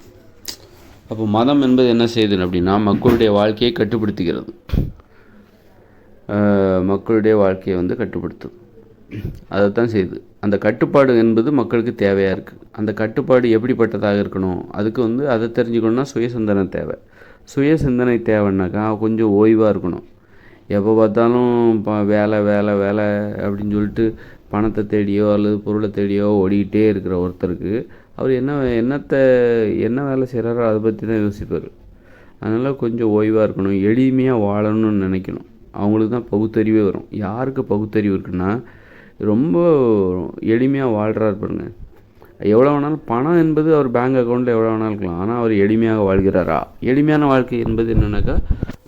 அப்போ மதம் என்பது என்ன செய்யுது அப்படின்னா, மக்களுடைய வாழ்க்கையை கட்டுப்படுத்துகிறது. மக்களுடைய வாழ்க்கையை வந்து கட்டுப்படுத்துது, அதைத்தான் செய்யுது. அந்த கட்டுப்பாடு என்பது மக்களுக்கு தேவையாக இருக்குது. அந்த கட்டுப்பாடு எப்படிப்பட்டதாக இருக்கணும், அதுக்கு வந்து அதை தெரிஞ்சுக்கணுன்னா சுயசிந்தனை தேவை. சுயசிந்தனை தேவைன்னாக்கா கொஞ்சம் ஓய்வாக இருக்கணும். எப்போ பார்த்தாலும் வேலை வேலை வேலை அப்படின்னு சொல்லிட்டு பணத்தை தேடியோ அல்லது பொருளை தேடியோ ஓடிக்கிட்டே இருக்கிற ஒருத்தருக்கு அவர் என்ன வேலை செய்கிறாரோ அதை பற்றி தான் யோசிப்பார். அதனால் கொஞ்சம் ஓய்வாக இருக்கணும், எளிமையாக வாழணும்னு நினைக்கணும். அவங்களுக்கு தான் பகுத்தறிவே வரும். யாருக்கு பகுத்தறிவு இருக்குன்னா, ரொம்ப எளிமையாக வாழ்கிறாரு பாருங்க. எவ்வளோ வேணாலும் பணம் என்பது அவர் பேங்க் அக்கௌண்ட்டில் எவ்வளோ வேணாலும் இருக்கலாம், ஆனால் அவர் எளிமையாக வாழ்கிறாரா? எளிமையான வாழ்க்கை என்பது என்னென்னாக்கா,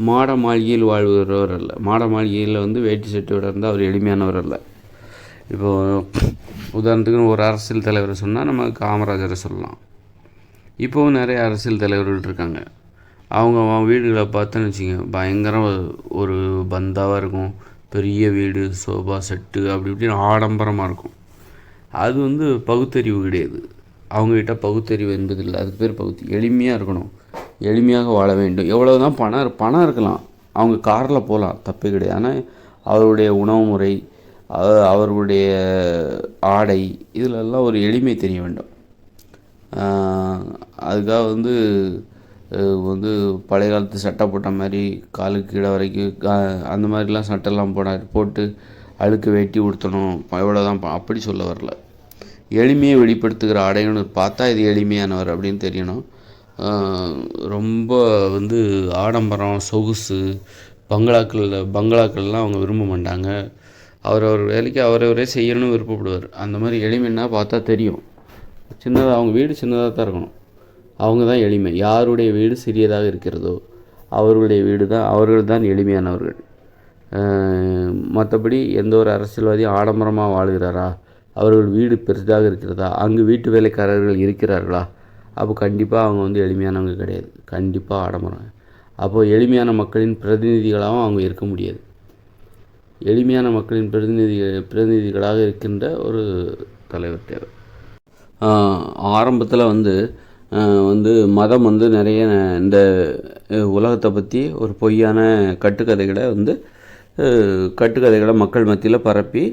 மாட மாளிகையில் வாழ்கிறவர் அல்ல. மாட மாளிகையில் வந்து வேட்டி சட்டையோடு இருந்தால் அவர் எளிமையானவர் அல்ல. இப்போது உதாரணத்துக்கு ஒரு அரசியல் தலைவரை சொன்னால் நம்ம காமராஜரை சொல்லலாம். இப்போவும் நிறைய அரசியல் தலைவர்கள் இருக்காங்க. அவங்க வீடுகளை பார்த்தோன்னு வச்சுங்க, பயங்கர ஒரு பந்தாவாக இருக்கும், பெரிய வீடு, சோஃபா செட்டு, அப்படி இப்படின்னு ஆடம்பரமாக இருக்கும். அது வந்து பகுத்தறிவு கிடையாது. அவங்ககிட்ட பகுத்தறிவு என்பது இல்லை, அதுக்கு பேர் எளிமையாக இருக்கணும், எளிமையாக வாழ வேண்டும். எவ்வளோ தான் பணம் இருக்கலாம், அவங்க காரில் போகலாம், தப்பே கிடையாது. ஆனால் அவருடைய உணவு முறை, அவர்களுடைய ஆடை, இதிலெல்லாம் ஒரு எளிமை தெரிய வேண்டும். அதுக்காக வந்து பழைய காலத்து சட்டை போட்ட மாதிரி காலுக்கு கீழே வரைக்கும் அந்த மாதிரிலாம் சட்டைலாம் போட்டு அழுக்கு வெட்டி உடுத்தணும், எவ்வளோதான், அப்படி சொல்ல வரல. எளிமையை வெளிப்படுத்துகிற ஆடைகள்னு பார்த்தா இது எளிமையானவர் அப்படின்னு தெரியணும். ரொம்ப வந்து ஆடம்பரம், சொகுசு, பங்களாக்கள்லாம் அவங்க விரும்ப மாட்டாங்க. அவர் வேலைக்கு அவரவரே செய்யணும்னு விருப்பப்படுவார். அந்த மாதிரி எளிமைன்னா பார்த்தா தெரியும். அவங்க வீடு சின்னதாக தான் இருக்கணும், அவங்க தான் எளிமை. யாருடைய வீடு சிறியதாக இருக்கிறதோ அவர்கள் தான் எளிமையானவர்கள். மற்றபடி எந்த ஒரு அரசியல்வாதியும் ஆடம்பரமாக வாழ்கிறாரா, அவர்கள் வீடு பெரிதாக இருக்கிறதா, அங்கு வீட்டு வேலைக்காரர்கள் இருக்கிறார்களா, அப்போ கண்டிப்பாக அவங்க வந்து எளிமையானவங்க கிடையாது, கண்டிப்பாக ஆடம்பரம். அப்போது எளிமையான மக்களின் பிரதிநிதிகளாகவும் அவங்க இருக்க முடியாது. எளிமையான மக்களின் பிரதிநிதிகளாக இருக்கின்ற ஒரு தலைவர் தேவை. ஆரம்பத்தில் வந்து மதம் வந்து நிறைய இந்த உலகத்தை பற்றி ஒரு பொய்யான கட்டுக்கதைகளை மக்கள் மத்தியில் பரப்பி,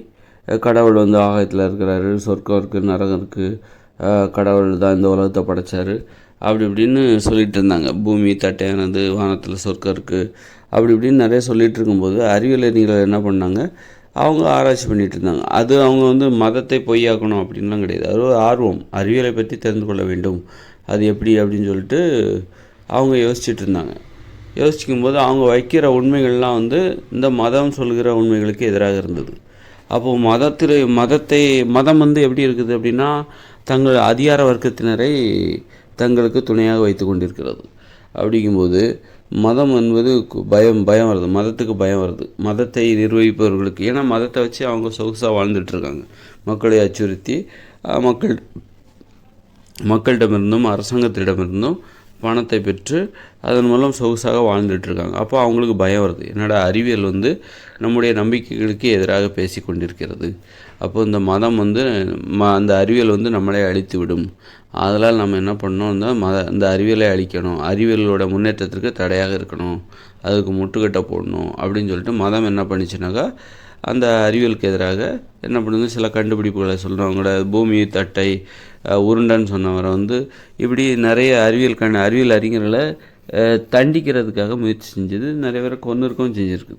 கடவுள் வந்து ஆகாயத்தில் இருக்கிறாரு, சொர்க்கம் இருக்குது, நரகம் இருக்குது, கடவுள் தான் இந்த உலகத்தை படைச்சார், அப்படி இப்படின்னு சொல்லிகிட்டு இருந்தாங்க. பூமி தட்டையானது, வானத்தில் சொர்க்கம் இருக்குது, அப்படி இப்படின்னு நிறைய சொல்லிகிட்டு இருக்கும்போது அறிவியலறிஞர்கள் என்ன பண்ணாங்க, அவங்க ஆராய்ச்சி பண்ணிகிட்டு இருந்தாங்க. அது அவங்க வந்து மதத்தை பொய்யாக்கணும் அப்படின்லாம் கிடையாது. அது ஒரு ஆர்வம், அறிவியலை பற்றி தெரிந்து கொள்ள வேண்டும், அது எப்படி அப்படின்னு சொல்லிட்டு அவங்க யோசிச்சுட்டு இருந்தாங்க. யோசிக்கும்போது அவங்க வைக்கிற உண்மைகள்லாம் வந்து இந்த மதம் சொல்கிற உண்மைகளுக்கு எதிராக இருந்தது. அப்போது மதம் வந்து எப்படி இருக்குது அப்படின்னா, தங்கள் அதிகார வர்க்கத்தினரை தங்களுக்கு துணையாக வைத்து கொண்டிருக்கிறது. அப்படிங்கும்போது மதம் என்பது பயம் வருது, மதத்துக்கு பயம் வருது, மதத்தை நிர்வகிப்பவர்களுக்கு. ஏன்னா மதத்தை வச்சு அவங்க சொகுசாக வாழ்ந்துட்டுருக்காங்க. மக்களை அச்சுறுத்தி மக்களிடமிருந்தும் அரசாங்கத்திடமிருந்தும் பணத்தை பெற்று அதன் மூலம் சொகுசாக வாழ்ந்துட்டுருக்காங்க. அப்போ அவங்களுக்கு பயம் வருது, என்னடா அறிவியல் வந்து நம்முடைய நம்பிக்கைகளுக்கு எதிராக பேசி கொண்டிருக்கிறது, அப்போ இந்த மதம் வந்து அந்த அறிவியல் வந்து நம்மளை அழித்து விடும், அதனால் நம்ம என்ன பண்ணோம்னா இந்த அறிவியலை அழிக்கணும், அறிவியலோட முன்னேற்றத்திற்கு தடையாக இருக்கணும், அதுக்கு முட்டுக்கட்டை போடணும் அப்படின்னு சொல்லிட்டு மதம் என்ன பண்ணிச்சுனாக்கா அந்த அறிவியலுக்கு எதிராக என்ன பண்ணுது, சில கண்டுபிடிப்புகளை சொல்கிறவங்களோட பூமி தட்டை உருண்டைன்னு சொன்னவரை வந்து இப்படி நிறைய அறிவியல் அறிஞர்களை தண்டிக்கிறதுக்காக முயற்சி செஞ்சது, நிறைய பேரை கொன்னிருக்கவும் செஞ்சுருக்கு.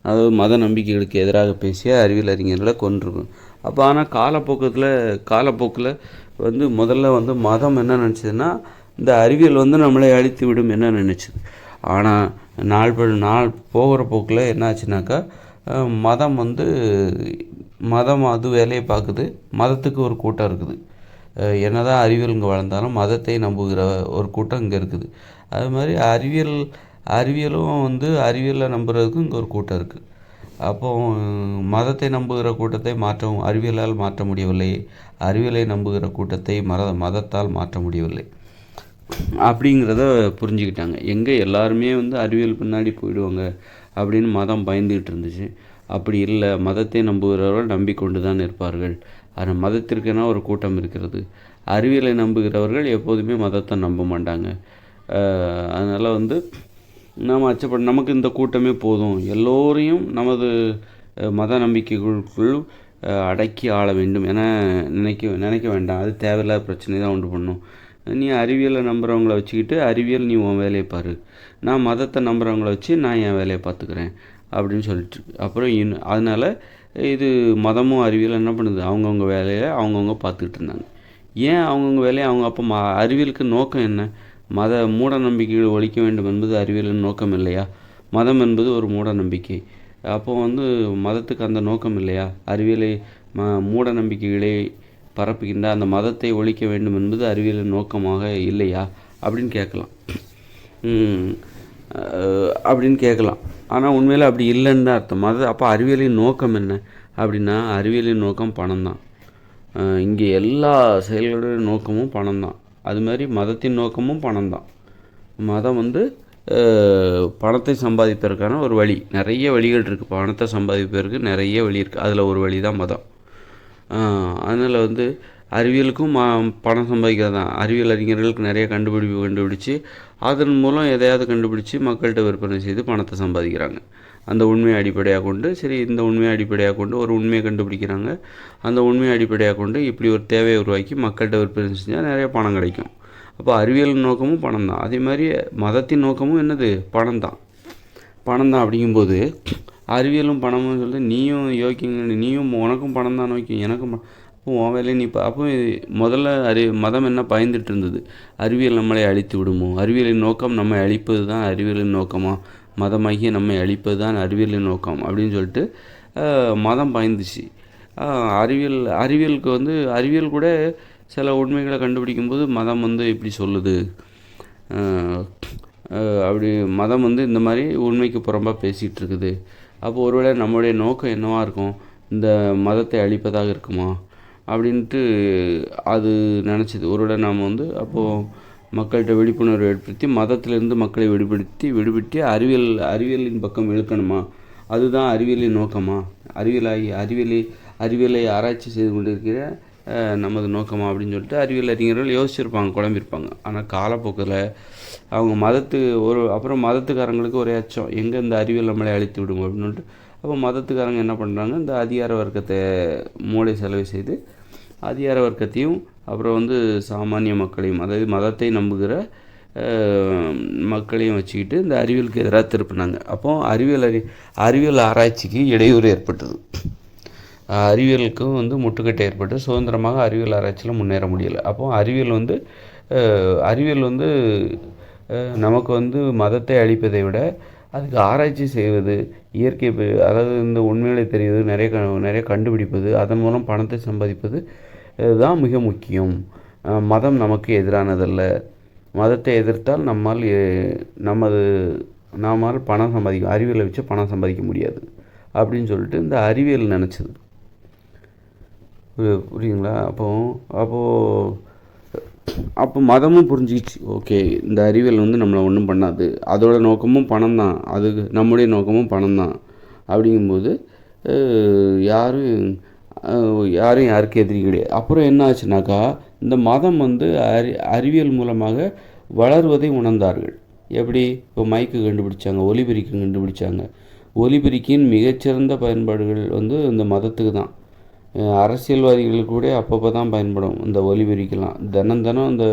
அதாவது மத நம்பிக்கைகளுக்கு எதிராக பேசிய அறிவியல் அறிஞர்களை கொன்றிருக்கும். அப்போ ஆனால் காலப்போக்கில் வந்து முதல்ல வந்து மதம் என்ன நினச்சதுன்னா இந்த அறிவியல் வந்து நம்மளை அழித்து விடும் என்ன நினச்சிது. ஆனால் நாள் போகிற போக்கில் என்ன ஆச்சுனாக்கா மதம் அது வேலையை பார்க்குது, மதத்துக்கு ஒரு கூட்டம் இருக்குது. என்னதான் அறிவியல் இங்கே வளர்ந்தாலும் மதத்தை நம்புகிற ஒரு கூட்டம் இங்கே இருக்குது. அது மாதிரி அறிவியலும் வந்து அறிவியலை நம்புறதுக்கும் இங்கே ஒரு கூட்டம் இருக்குது. அப்போது மதத்தை நம்புகிற கூட்டத்தை அறிவியலால் மாற்ற முடியவில்லை, அறிவியலை நம்புகிற கூட்டத்தை மதத்தால் மாற்ற முடியவில்லை அப்படிங்கிறத புரிஞ்சுக்கிட்டாங்க. எங்கே எல்லாருமே வந்து அறிவியல் பின்னாடி போயிடுவாங்க அப்படின்னு மதம் பயந்துக்கிட்டு இருந்துச்சு. அப்படி இல்லை, மதத்தை நம்புகிறவர்கள் நம்பிக்கொண்டு தான் இருப்பார்கள். ஆனால் மதத்திற்கென ஒரு கூட்டம் இருக்கிறது. அறிவியலை நம்புகிறவர்கள் எப்போதுமே மதத்தை நம்ப மாட்டாங்க. அதனால் வந்து நாம் நமக்கு இந்த கூட்டமே போதும், எல்லோரையும் நமது மத நம்பிக்கைகளுக்குள் அடக்கி ஆள வேண்டும் என நினைக்க வேண்டாம். அது தேவையில்லாத பிரச்சனை தான் உண்டு பண்ணும். நீ அறிவியலை நம்புகிறவங்கள வச்சுக்கிட்டு அறிவியல் நீ உன் வேலையை பாரு, நான் மதத்தை நம்புகிறவங்கள வச்சு நான் என் வேலையை பார்த்துக்கிறேன் அப்படின்னு சொல்லிட்டு அப்புறம் அதனால் இது மதமும் அறிவியல் என்ன பண்ணுது, அவங்கவுங்க வேலையை அவங்கவுங்க பார்த்துக்கிட்டு இருந்தாங்க. ஏன் அவங்கவுங்க வேலையை அப்போ அறிவியலுக்கு நோக்கம் என்ன, மூட நம்பிக்கைகள் ஒழிக்க வேண்டும் என்பது அறிவியலின் நோக்கம் இல்லையா? மதம் என்பது ஒரு மூட நம்பிக்கை. அப்போது வந்து மதத்துக்கு அந்த நோக்கம் இல்லையா? அறிவியலை மூட நம்பிக்கைகளை பரப்புகின்ற அந்த மதத்தை ஒழிக்க வேண்டும் என்பது அறிவியலின் நோக்கமாக இல்லையா அப்படின்னு கேட்கலாம். ஆனால் உண்மையில் அப்படி இல்லைன்னு தான் அர்த்தம். அப்போ அறிவியலின் நோக்கம் என்ன அப்படின்னா, அறிவியலின் நோக்கம் பணம் தான். இங்கே எல்லா செயல்களுடைய நோக்கமும் பணம் தான். அது மாதிரி மதத்தின் நோக்கமும் பணம் தான். மதம் வந்து பணத்தை சம்பாதிப்பதற்கான ஒரு வழி, நிறைய வழிகள் இருக்குது. பணத்தை சம்பாதிப்பதற்கு நிறைய வழி இருக்குது, அதில் ஒரு வழி தான் மதம். அதனால் வந்து அறிவியலுக்கும் பணம் சம்பாதிக்கிறது தான். அறிவியல் அறிஞர்களுக்கு நிறைய கண்டுபிடிச்சு அதன் மூலம் எதையாவது கண்டுபிடிச்சி மக்கள்கிட்ட விற்பனை செய்து பணத்தை சம்பாதிக்கிறாங்க. அந்த உண்மையை அடிப்படையாக கொண்டு இந்த உண்மையை அடிப்படையாக கொண்டு ஒரு உண்மையை கண்டுபிடிக்கிறாங்க. அந்த உண்மையை அடிப்படையாக கொண்டு இப்படி ஒரு தேவையை உருவாக்கி மக்கள்கிட்ட விற்பனை செஞ்சால் நிறைய பணம் கிடைக்கும். அப்போ அறிவியல் நோக்கமும் பணம் தான். அதே மாதிரி மதத்தின் நோக்கமும் என்னது, பணம் தான். அப்படிங்கும்போது அறிவியலும் பணமும் சொல்லிட்டு நீயும் உனக்கும் பணம் தான் நோக்கி எனக்கும் அப்போ உன் வேலையை நீ அப்போ முதல்ல மதம் என்ன பயந்துட்டு இருந்தது, அறிவியல் நம்மளை அழித்து விடுமோ, அறிவியலின் நோக்கம் நம்மை அழிப்பது தான் அறிவியலின் நோக்கமா, மதமாகிய நம்மை அழிப்பது தான் அறிவியலின் நோக்கம் அப்படின்னு சொல்லிட்டு மதம் பயந்துச்சு. அறிவியலுக்கு வந்து அறிவியல் கூட சில உண்மைகளை கண்டுபிடிக்கும்போது மதம் வந்து இப்படி சொல்லுது, அப்படி மதம் வந்து இந்த மாதிரி உண்மைக்கு புறம்பாக பேசிகிட்டு இருக்குது. அப்போ ஒருவேளை நம்மளுடைய நோக்கம் என்னவாக இருக்கும், இந்த மதத்தை அழிப்பதாக இருக்குமா அப்படின்ட்டு அது நினச்சிது. ஒருவேளை நாம் வந்து அப்போது மக்கள்கிட்ட விழிப்புணர்வு ஏற்படுத்தி மதத்திலிருந்து மக்களை விடுபடுத்தி அறிவியலின் பக்கம் இழுக்கணுமா, அதுதான் அறிவியலின் நோக்கமா, அறிவியலை ஆராய்ச்சி செய்து கொண்டிருக்கிற நமது நோக்கமா அப்படின்னு சொல்லிட்டு அறிவியல் அறிஞர்கள் யோசிச்சிருப்பாங்க, குழம்பிருப்பாங்க. ஆனால் காலப்போக்கில் அவங்க அப்புறம் மதத்துக்காரங்களுக்கு ஒரே அச்சம், எங்கே இந்த அறிவியல் நம்மளை அழித்து விடும் அப்படின்னு சொல்லிட்டு அப்போ மதத்துக்காரங்க என்ன பண்ணுறாங்க, இந்த அதிகார வர்க்கத்தை மூளை செலவு செய்து அதிகார வர்க்கத்தையும் அப்புறம் வந்து சாமானிய மக்களையும், அதாவது மதத்தை நம்புகிற மக்களையும் வச்சுக்கிட்டு இந்த அறிவியலுக்கு எதிராக திருப்பினாங்க. அப்போது அறிவியல் ஆராய்ச்சிக்கு இடையூறு ஏற்பட்டது. அறிவியலுக்கும் வந்து முட்டுக்கட்டை ஏற்பட்டு சுதந்திரமாக அறிவியல் ஆராய்ச்சியில் முன்னேற முடியலை. அப்போது அறிவியல் வந்து நமக்கு வந்து மதத்தை அழிப்பதை விட அதுக்கு ஆராய்ச்சி செய்வது, இயற்கை அதாவது இந்த உண்மைகளை தெரிவது, நிறைய கண்டுபிடிப்பது, அதன் மூலம் பணத்தை சம்பாதிப்பது தான் மிக முக்கியம். மதம் நமக்கு எதிரானதல்ல. மதத்தை எதிர்த்தால் நம்மால் பணம் சம்பாதிக்க, அறிவியலை வச்சு பணம் சம்பாதிக்க முடியாது அப்படின்னு சொல்லிட்டு இந்த அறிவியல் நினச்சிது. புரியுங்களா? அப்போது அப்போ மதமும் புரிஞ்சிக்கிச்சு, ஓகே இந்த அறிவியல் வந்து நம்மளை ஒன்றும் பண்ணாது, அதோட நோக்கமும் பணம் தான், அது நம்முடைய நோக்கமும் பணம் தான். அப்படிங்கும்போது யாரும் யாரும் யாருக்கு எதிரி கிடையாது. அப்புறம் என்ன ஆச்சுனாக்கா, இந்த மதம் வந்து அறிவியல் மூலமாக வளருவதை உணர்ந்தார்கள். எப்படி? இப்போ மைக்கு கண்டுபிடிச்சாங்க, ஒலிபெருக்கி கண்டுபிடிச்சாங்க. ஒலிபெருக்கியின் மிகச்சிறந்த பயன்பாடுகள் வந்து இந்த மதத்துக்கு தான். அரசியல்வாதிகள் கூட அப்பப்போ தான் பயன்படும் இந்த ஒலிபெருக்கிலாம். தினம் இந்த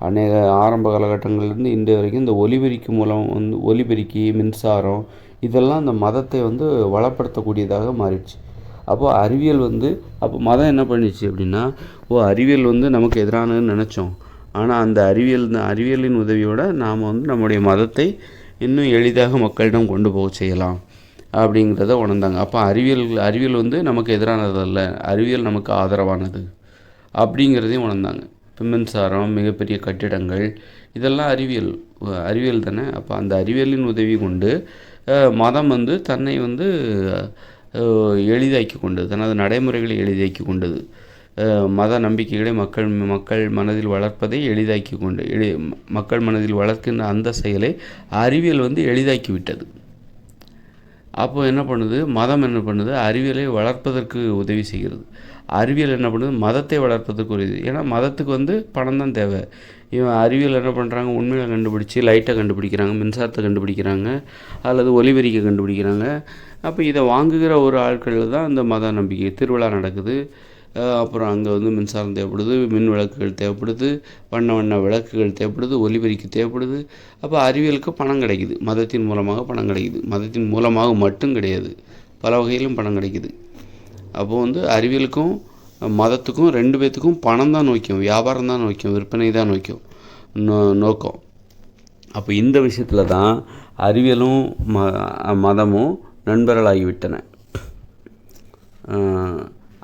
அநேக ஆரம்ப காலகட்டங்கள்லேருந்து இன்றைய வரைக்கும் இந்த ஒலிபெருக்கி மூலம் வந்து ஒலிபெருக்கி, மின்சாரம் இதெல்லாம் இந்த மதத்தை வந்து வளப்படுத்தக்கூடியதாக மாறிடுச்சு. அப்போது அறிவியல் வந்து அப்போ மதம் என்ன பண்ணிச்சு அப்படின்னா, அறிவியல் வந்து நமக்கு எதிரானதுன்னு நினச்சோம், ஆனால் அந்த அறிவியலின் உதவியோடு நாம் வந்து நம்முடைய மதத்தை இன்னும் எளிதாக மக்களிடம் கொண்டு போக செய்யலாம் அப்படிங்கிறத உணர்ந்தாங்க. அப்போ அறிவியல் வந்து நமக்கு எதிரானதல்ல, அறிவியல் நமக்கு ஆதரவானது அப்படிங்கிறதையும் உணர்ந்தாங்க. இப்போ மின்சாரம், மிகப்பெரிய கட்டிடங்கள் இதெல்லாம் அறிவியல் தானே. அப்போ அந்த அறிவியலின் உதவி கொண்டு மதம் வந்து தன்னை வந்து எளிதாக்கி கொண்டது, தனது நடைமுறைகளை எளிதாக்கி கொண்டது. மத நம்பிக்கைகளை மக்கள் மனதில் வளர்ப்பதை எளிதாக்கி கொண்டு மக்கள் மனதில் வளர்க்கின்ற அந்த செயலை அறிவியல் வந்து எளிதாக்கி விட்டது. அப்போ என்ன பண்ணுது, மதம் என்ன பண்ணுது, அறிவியலை வளர்ப்பதற்கு உதவி செய்கிறது. அறிவியல் என்ன பண்ணுது, மதத்தை வளர்ப்பதற்கு உதவி. ஏன்னா மதத்துக்கு வந்து பணம் தான் தேவை. இவன் அறிவியல் என்ன பண்ணுறாங்க, உண்மையை கண்டுபிடிச்சி லைட்டை கண்டுபிடிக்கிறாங்க, மின்சாரத்தை கண்டுபிடிக்கிறாங்க, அல்லது ஒலிபெருக்கை கண்டுபிடிக்கிறாங்க. அப்போ இதை வாங்குகிற ஒரு ஆட்கள் தான் இந்த மத நம்பிக்கை. திருவிழா நடக்குது, அப்புறம் அங்கே வந்து மின்சாரம் தேவைப்படுது, மின் விளக்குகள் தேவைப்படுது, வண்ண விளக்குகள் தேவைப்படுது, ஒலிபெருக்கி தேவைப்படுது. அப்போ அறிவியலுக்கு பணம் கிடைக்குது, மதத்தின் மூலமாக பணம் கிடைக்குது. மதத்தின் மூலமாக மட்டும் கிடையாது, பல வகையிலும் பணம் கிடைக்குது. அப்போது வந்து அறிவியலுக்கும் மதத்துக்கும் ரெண்டு பேர்த்துக்கும் பணம் தான் நோக்கம், வியாபாரம் தான் நோக்கம், விற்பனை தான் நோக்கம். அப்போ இந்த விஷயத்தில் தான் அறிவியலும் மதமும் நண்பர்களாகிவிட்டன.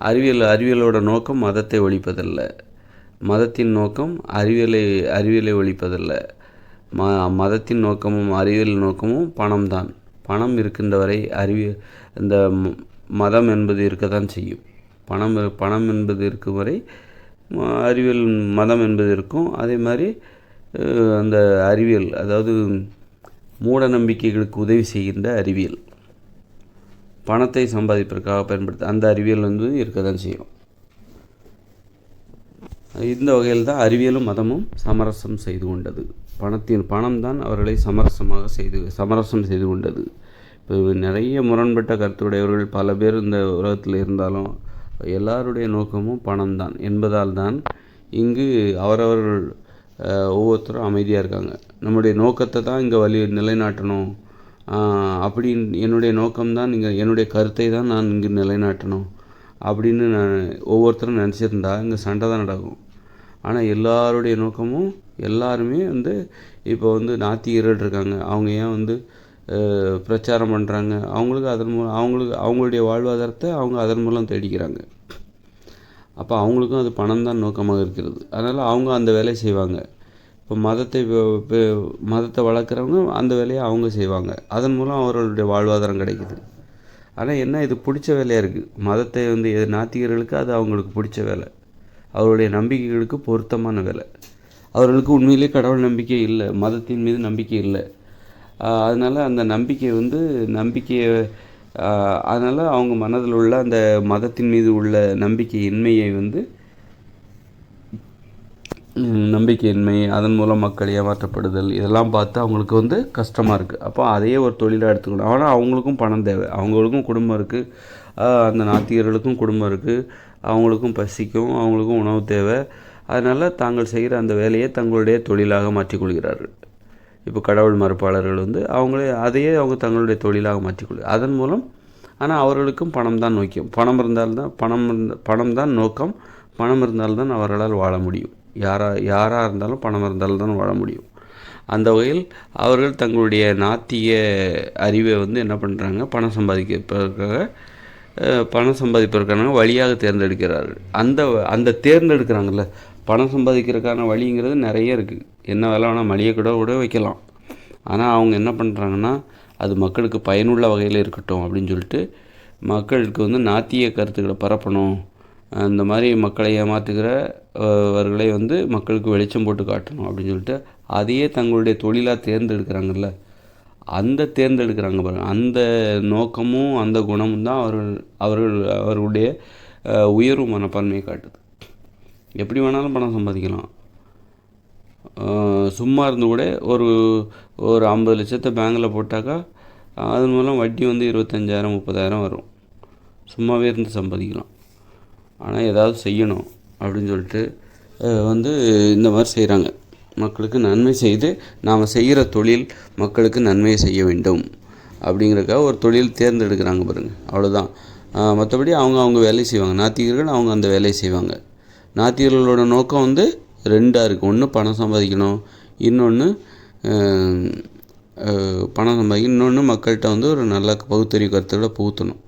அறிவியலோட நோக்கம் மதத்தை ஒழிப்பதல்ல, மதத்தின் நோக்கம் அறிவியலை ஒழிப்பதல்ல. மதத்தின் நோக்கமும் அறிவியல் நோக்கமும் பணம் தான். பணம் இருக்கின்ற வரை இந்த மதம் என்பது இருக்க தான் செய்யும். பணம் என்பது இருக்கும் வரை மதம் என்பது இருக்கும். அதே மாதிரி அந்த அறிவியல், அதாவது மூட நம்பிக்கைகளுக்கு உதவி செய்கின்ற அறிவியல், பணத்தை சம்பாதிப்பதற்காக பயன்படுத்த அந்த அறிவியல் வந்து இருக்க தான் செய்யும். இந்த வகையில் தான் அறிவியலும் மதமும் சமரசம் செய்து கொண்டது. பணம் தான் அவர்களை சமரசம் செய்து கொண்டது. இப்போ நிறைய முரண்பட்ட கருத்துடையவர்கள் பல பேர் இந்த உலகத்தில் இருந்தாலும் எல்லாருடைய நோக்கமும் பணம் தான் என்பதால் தான் இங்கு அவரவர்கள் ஒவ்வொருத்தரும் அமைதியாக இருக்காங்க. நம்முடைய நோக்கத்தை தான் இங்கே நிலைநாட்டணும், அப்படின்னு என்னுடைய நோக்கம்தான் இங்கே, என்னுடைய கருத்தை தான் நான் இங்கு நிலைநாட்டணும் அப்படின்னு ஒவ்வொருத்தரும் நினச்சிருந்தா இங்கே சண்டை தான் நடக்கும். ஆனால் எல்லாருடைய நோக்கமும் எல்லாருமே வந்து இப்போ வந்து நாத்திகர்கள் இருக்காங்க, அவங்க ஏன் வந்து பிரச்சாரம் பண்ணுறாங்க, அவங்களுக்கு அதன் மூலம் அவங்களுடைய வாழ்வாதாரத்தை அவங்க அதன் மூலம் தேடிக்கிறாங்க. அப்போ அவங்களுக்கும் அது பணம் தான் நோக்கமாக இருக்கிறது. அதனால் அவங்க அந்த வேலையை செய்வாங்க. இப்போ மதத்தை வளர்க்குறவங்க அந்த வேலையை அவங்க செய்வாங்க, அதன் மூலம் அவர்களுடைய வாழ்வாதாரம் கிடைக்குது. ஆனால் என்ன, இது பிடிச்ச வேலையாக இருக்குது. மதத்தை வந்து நாத்திகர்களுக்கு அது அவங்களுக்கு பிடிச்ச வேலை, அவருடைய நம்பிக்கைகளுக்கு பொருத்தமான வேலை. அவர்களுக்கு உண்மையிலே கடவுள் நம்பிக்கை இல்லை, மதத்தின் மீது நம்பிக்கை இல்லை. அதனால் அந்த நம்பிக்கையை அதனால் அவங்க மனதில் உள்ள அந்த மதத்தின் மீது உள்ள நம்பிக்கையின்மையை வந்து நம்பிக்கையின்மை, அதன் மூலம் மக்கள் ஏமாற்றப்படுதல், இதெல்லாம் பார்த்து அவங்களுக்கு வந்து கஷ்டமாக இருக்குது. அப்போ அதையே ஒரு தொழிலாக எடுத்துக்கணும். ஆனால் அவங்களுக்கும் பணம் தேவை, அவங்களுக்கும் குடும்பம் இருக்குது, அந்த நாத்திகர்களுக்கும் குடும்பம் இருக்குது, அவங்களுக்கும் பசிக்கும், அவங்களுக்கும் உணவு தேவை. அதனால் தாங்கள் செய்கிற அந்த வேலையை தங்களுடைய தொழிலாக மாற்றிக்கொள்கிறார்கள். இப்போ கடவுள் மறுப்பாளர்கள் வந்து அதையே அவங்க தங்களுடைய தொழிலாக மாற்றிக்கொள்கிறார். அதன் மூலம் ஆனால் அவர்களுக்கும் பணம் தான் நோக்கம். பணம் தான் நோக்கம். பணம் இருந்தால்தான் அவர்களால் வாழ முடியும். யாராக இருந்தாலும் பணம் இருந்தால்தான் தான் வாழ முடியும். அந்த வகையில் அவர்கள் தங்களுடைய நாத்திய அறிவை வந்து என்ன பண்ணுறாங்க, பணம் சம்பாதிப்பதற்கான வழியாக தேர்ந்தெடுக்கிறார்கள். அந்த தேர்ந்தெடுக்கிறாங்கல்ல, பணம் சம்பாதிக்கிறதுக்கான வழிங்கிறது நிறைய இருக்குது. என்ன வேலை வேணால் மளிகை கூட வைக்கலாம். ஆனால் அவங்க என்ன பண்ணுறாங்கன்னா, அது மக்களுக்கு பயனுள்ள வகையில் இருக்கட்டும் அப்படின்னு சொல்லிட்டு மக்களுக்கு வந்து நாத்திய கருத்துக்களை பரப்பணும், இந்த மாதிரி மக்களை ஏமாற்றுகிறவர்களை வந்து மக்களுக்கு வெளிச்சம் போட்டு காட்டணும் அப்படின்னு சொல்லிட்டு அதையே தங்களுடைய தொழிலாக தேர்ந்தெடுக்கிறாங்கல்ல, அந்த தேர்ந்தெடுக்கிறாங்க பாருங்கள், அந்த நோக்கமும் அந்த குணமும் தான் அவர்களுடைய உயர்வு மனப்பான்மையை காட்டுது. எப்படி வேணாலும் பணம் சம்பாதிக்கலாம். சும்மா இருந்து கூட ஒரு 50 லட்சத்தை பேங்கில் போட்டாக்கா அதன் மூலம் வட்டி வந்து 25,000 30,000 வரும். சும்மாவே இருந்து சம்பாதிக்கலாம். ஆனால் ஏதாவது செய்யணும் அப்படின்னு சொல்லிட்டு வந்து இந்த மாதிரி செய்கிறாங்க. மக்களுக்கு நன்மை செய்து நாம் செய்கிற தொழில் மக்களுக்கு நன்மையை செய்ய வேண்டும் அப்படிங்கிறக்காக ஒரு தொழில் தேர்ந்தெடுக்கிறாங்க பாருங்கள், அவ்வளோதான். மற்றபடி அவங்க வேலையை செய்வாங்க. நாத்திகர்கள் அவங்க அந்த வேலையை செய்வாங்க. நாத்திகர்களோட நோக்கம் வந்து 2ஆக இருக்குது. ஒன்று பணம் சம்பாதிக்கணும், இன்னொன்று இன்னொன்று மக்கள்கிட்ட வந்து ஒரு நல்ல பகுத்தறிவு கருத்துக்களை புகுத்தணும்.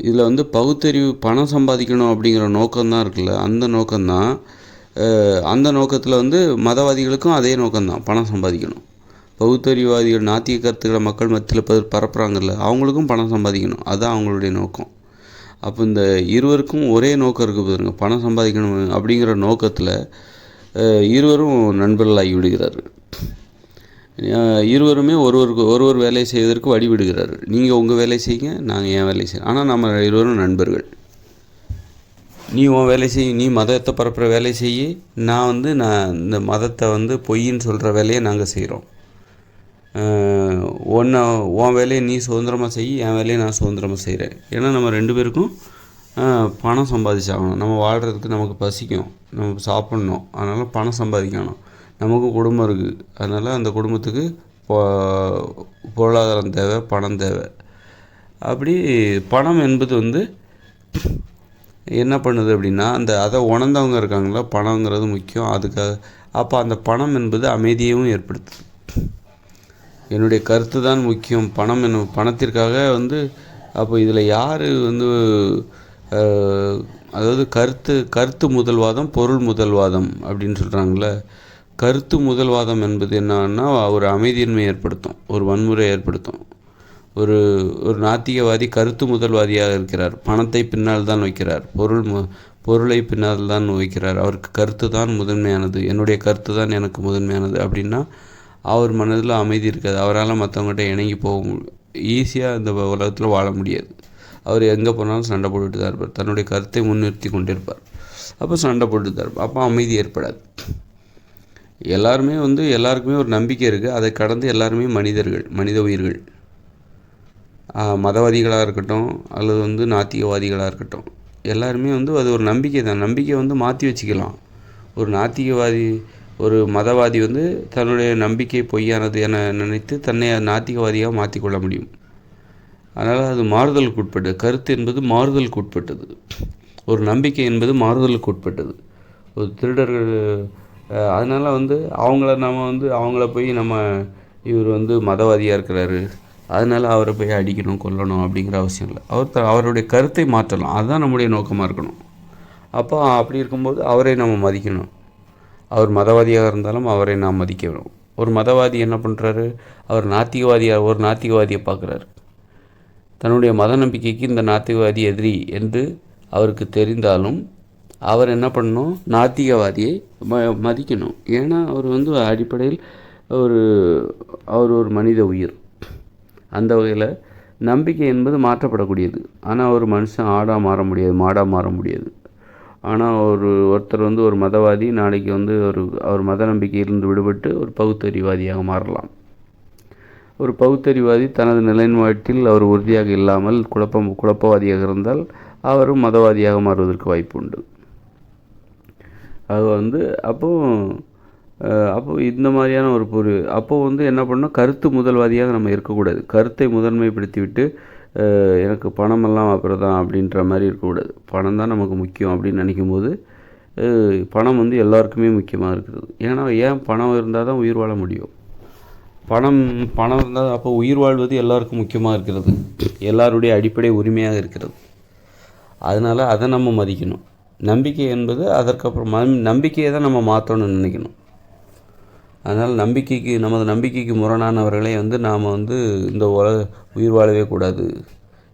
இதில் வந்து பகுத்தறிவு பணம் சம்பாதிக்கணும் அப்படிங்கிற நோக்கம்தான் இருக்குல்ல, அந்த நோக்கம்தான். அந்த நோக்கத்தில் வந்து மதவாதிகளுக்கும் அதே நோக்கம்தான், பணம் சம்பாதிக்கணும். பகுத்தறிவாதிகள் நாத்திக கருத்துக்களை மக்கள் மத்தியில் பரப்புகிறாங்கல்ல, அவங்களுக்கும் பணம் சம்பாதிக்கணும், அதுதான் அவங்களுடைய நோக்கம். அப்போ இந்த இருவருக்கும் ஒரே நோக்கம் இருக்குது பாருங்க, பணம் சம்பாதிக்கணும் அப்படிங்கிற நோக்கத்தில் இருவரும் நண்பர்களாகி விடுகிறார்கள். இருவருமே ஒருவர் வேலை செய்வதற்கு வழிவிடுகிறார்கள். நீங்கள் உங்கள் வேலையை செய்யுங்க, நாங்கள் என் வேலையை செய்ய. ஆனால் நம்ம இருவரும் நண்பர்கள். நீ உன் வேலை செய், நீ மதத்தை பரப்புகிற வேலையை செய்ய, நான் இந்த மதத்தை வந்து பொய்ன்னு சொல்கிற வேலையை நாங்கள் செய்கிறோம். உன் வேலையை நீ சுதந்திரமாக செய், என் வேலையை நான் சுதந்திரமாக செய்கிறேன். ஏன்னா நம்ம 2 பேருக்கும் பணம் சம்பாதிச்சாகணும். நம்ம வாழ்கிறதுக்கு நமக்கு பசிக்கும், நம்ம சாப்பிட்ணும், அதனால் பணம் சம்பாதிக்கணும். நமக்கும் குடும்பம் இருக்குது, அதனால் அந்த குடும்பத்துக்கு பொருளாதாரம் தேவை, பணம் தேவை. அப்படி பணம் என்பது வந்து என்ன பண்ணுது அப்படின்னா, அதை உணர்ந்தவங்க இருக்காங்களா, பணங்கிறது முக்கியம் அதுக்காக. அப்போ அந்த பணம் என்பது அமைதியையும் ஏற்படுத்துது. என்னுடைய கருத்து தான் முக்கியம், பணத்திற்காக வந்து. அப்போ இதில் யார் வந்து அதாவது கருத்து முதல்வாதம், பொருள் முதல்வாதம் அப்படின்னு சொல்கிறாங்களே. கருத்து முதல்வாதம் என்பது என்னன்னா ஒரு அமைதியின்மை ஏற்படுத்தும், ஒரு வன்முறை ஏற்படுத்தும். ஒரு நாத்திகவாதி கருத்து முதல்வாதியாக இருக்கிறார், பணத்தை பின்னால் தான் வைக்கிறார், பொருளை பின்னால் தான் வைக்கிறார். அவருக்கு கருத்து தான் முதன்மையானது, என்னுடைய கருத்து தான் எனக்கு முதன்மையானது அப்படின்னா அவர் மனதில் அமைதி இருக்காது. அவரால் மற்றவங்கள்ட்ட இணங்கி போக ஈஸியாக இந்த உலகத்தில் வாழ முடியாது. அவர் எங்கே போனாலும் சண்டை போட்டுட்டு தான் இருப்பார், தன்னுடைய கருத்தை முன்னிறுத்தி கொண்டிருப்பார். அப்போ சண்டை போட்டு தான் இருப்பார், அப்போ அமைதி ஏற்படாது. எல்லாருக்குமே ஒரு நம்பிக்கை இருக்குது, அதை கடந்து எல்லாருமே மனித உயிர்கள். மதவாதிகளாக இருக்கட்டும் அல்லது நாத்திகவாதிகளாக இருக்கட்டும், எல்லாருமே அது ஒரு நம்பிக்கை தான். நம்பிக்கை மாற்றி வச்சுக்கலாம். ஒரு மதவாதி தன்னுடைய நம்பிக்கை பொய்யானது என நினைத்து தன்னை நாத்திகவாதியாக மாற்றிக்கொள்ள முடியும். அதனால் அது மாறுதலுக்கு உட்பட்டது. கருத்து என்பது மாறுதலுக்கு உட்பட்டது, ஒரு நம்பிக்கை என்பது மாறுதலுக்கு உட்பட்டது. ஒரு திருடர்கள் அதனால் அவங்கள போய் நம்ம இவர் மதவாதியாக இருக்கிறாரு, அதனால் அவரை போய் அடிக்கணும் கொல்லணும் அப்படிங்கிற அவசியம் இல்லை. அவருடைய கருத்தை மாற்றலாம், அதுதான் நம்முடைய நோக்கமாக இருக்கணும். அப்போ அப்படி இருக்கும்போது அவரை நம்ம மதிக்கணும். அவர் மதவாதியாக இருந்தாலும் அவரை நாம் மதிக்க வேணும். ஒரு மதவாதி என்ன பண்ணுறாரு, அவர் ஒரு நாத்திகவாதியை பார்க்குறாரு. தன்னுடைய மத நம்பிக்கைக்கு இந்த நாத்திகவாதி எதிரி என்று அவருக்கு தெரிந்தாலும் அவர் என்ன பண்ணணும், நாத்திகவாதியை மதிக்கணும். ஏன்னா அவர் அடிப்படையில் அவர் ஒரு மனித உயிர். அந்த வகையில் நம்பிக்கை என்பது மாற்றப்படக்கூடியது. ஆனால் ஒரு மனுஷன் ஆடாக மாற முடியாது, மாடாக மாற முடியாது. ஆனால் ஒருத்தர் ஒரு மதவாதி நாளைக்கு அவர் மத நம்பிக்கையிலிருந்து விடுபட்டு ஒரு பகுத்தறிவாதியாக மாறலாம். ஒரு பகுத்தறிவாதி தனது நிலைப்பாட்டில் அவர் உறுதியாக இல்லாமல் குழப்பவாதியாக இருந்தால் அவரும் மதவாதியாக மாறுவதற்கு வாய்ப்பு உண்டு. அது அப்போது இந்த மாதிரியான அப்போது என்ன பண்ணணும், கருத்து முதல்வாதியாக நம்ம இருக்கக்கூடாது. கருத்தை முதன்மைப்படுத்திவிட்டு எனக்கு பணமெல்லாம் அப்புறம் தான் அப்படின்ற மாதிரி இருக்கக்கூடாது. பணம் தான் நமக்கு முக்கியம் அப்படின்னு நினைக்கும்போது பணம் எல்லாருக்குமே முக்கியமாக இருக்கிறது. ஏன் பணம் இருந்தால் தான் உயிர் வாழ முடியும். பணம் இருந்தால் அப்போ உயிர் வாழ்வது எல்லாருக்கும் முக்கியமாக இருக்கிறது, எல்லாருடைய அடிப்படை உரிமையாக இருக்கிறது. அதனால் அதை நம்ம மதிக்கணும். நம்பிக்கை என்பது அதற்கப்புறம் நம்பிக்கையை தான் நம்ம மாற்றணும்னு நினைக்கணும். அதனால் நமது நம்பிக்கைக்கு முரணானவர்களை நாம் இந்த உயிர் வாழவே கூடாது.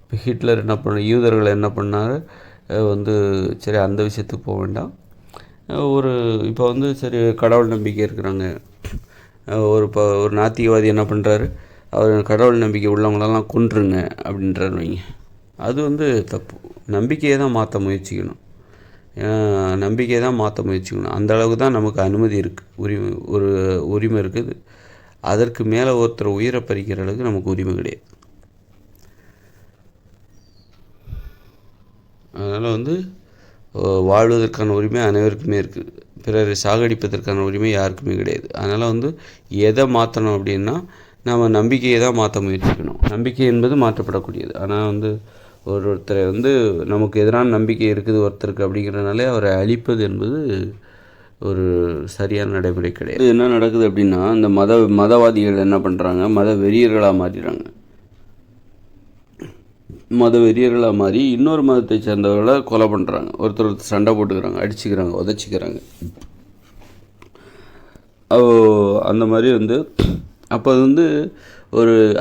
இப்போ ஹிட்லர் என்ன யூதர்களை என்ன பண்ணார், வந்து சரி அந்த விஷயத்துக்கு போக வேண்டாம். ஒரு இப்போ வந்து சரி கடவுள் நம்பிக்கை இருக்கிறாங்க. ஒரு நாத்திகவாதி என்ன பண்ணுறாரு, அவர் கடவுள் நம்பிக்கை உள்ளவங்களெல்லாம் கொன்றுங்க அப்படின்றாரு வைங்க. அது வந்து தப்பு. நம்பிக்கையை தான் மாற்ற முயற்சிக்கணும். நம்பிக்கையை தான் மாற்ற முயற்சிக்கணும். அந்த அளவுக்கு தான் நமக்கு அனுமதி இருக்குது, ஒரு உரிமை இருக்குது. அதற்கு மேலே ஒருத்தர் உயிரை பறிக்கிற அளவுக்கு நமக்கு உரிமை கிடையாது. அதனால் வந்து வாழ்வதற்கான உரிமை அனைவருக்குமே இருக்குது. பிறரை சாகடிப்பதற்கான உரிமை யாருக்குமே கிடையாது. அதனால் வந்து எதை மாற்றணும் அப்படின்னா நம்ம நம்பிக்கையை தான் மாற்ற முயற்சிக்கணும். நம்பிக்கை என்பது மாற்றப்படக்கூடியது. ஆனால் வந்து ஒருத்தரை வந்து நமக்கு எதிரான நம்பிக்கை இருக்குது ஒருத்தருக்கு அப்படிங்கிறனாலே அவரை அழிப்பது என்பது ஒரு சரியான நடைமுறை கிடையாது. என்ன நடக்குது அப்படின்னா இந்த மதவாதிகள் என்ன பண்ணுறாங்க, மத வெறியர்களாக மாறிடுறாங்க. மத வெறியர்களாக மாறி இன்னொரு மதத்தை சேர்ந்தவர்களை கொலை பண்ணுறாங்க. ஒருத்தர் சண்டை போட்டுக்கிறாங்க, அடிச்சுக்கிறாங்க, உதச்சிக்கிறாங்க. அந்த மாதிரி வந்து அப்போ வந்து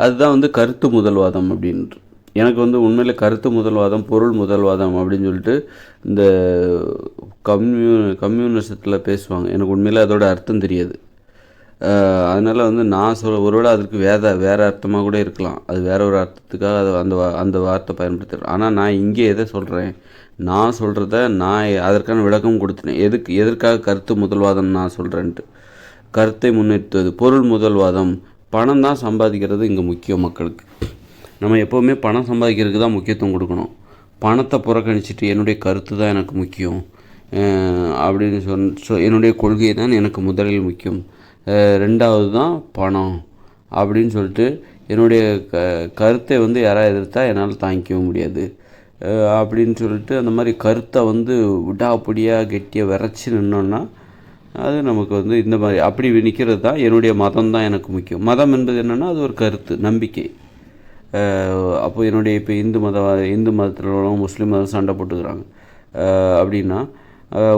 அதுதான் வந்து கருத்து முதல்வாதம் அப்படின்ட்டு. எனக்கு வந்து உண்மையில் கருத்து முதல்வாதம், பொருள் முதல்வாதம் அப்படின்னு சொல்லிட்டு இந்த கம்யூனிசத்தில் பேசுவாங்க. எனக்கு உண்மையில் அதோட அர்த்தம் தெரியாது. அதனால் வந்து நான் ஒருவேளை அதுக்கு வேறு அர்த்தமாக கூட இருக்கலாம். அது வேற ஒரு அர்த்தத்துக்காக அது அந்த வார்த்தை பயன்படுத்துகிறேன். ஆனால் நான் இங்கே எதை சொல்கிறேன், நான் சொல்கிறத நான் அதற்கான விளக்கம் கொடுத்தேன். எதற்காக கருத்து முதல்வாதம் நான் சொல்கிறேன்ட்டு. கருத்தை முன்னிறுத்துவது, பொருள் முதல்வாதம். பணம் தான் சம்பாதிக்கிறது இங்கே முக்கியம் மக்களுக்கு. நம்ம எப்போவுமே பணம் சம்பாதிக்கிறதுக்கு தான் முக்கியத்துவம் கொடுக்கணும். பணத்தை புறக்கணிச்சிட்டு என்னுடைய கருத்து தான் எனக்கு முக்கியம் அப்படின்னு என்னுடைய கொள்கை தான் எனக்கு முதலில் முக்கியம், ரெண்டாவது தான் பணம் அப்படின்னு சொல்லிட்டு என்னுடைய கருத்தை வந்து யாராவது எதிர்த்தா என்னால் தாங்கிக்கவும் முடியாது அப்படின்னு சொல்லிட்டு அந்த மாதிரி கருத்தை வந்து விடாப்படியாக கெட்டியாக விரைச்சி நின்னோன்னா அது நமக்கு வந்து இந்த மாதிரி அப்படி நிற்கிறது தான் என்னுடைய மதம் தான் எனக்கு முக்கியம். மதம் என்பது என்னென்னா அது ஒரு கருத்து, நம்பிக்கை. அப்போ என்னுடைய இப்போ இந்து மதத்தில் உள்ளவங்க முஸ்லீம் மதம் சண்டை போட்டுக்கிறாங்க அப்படின்னா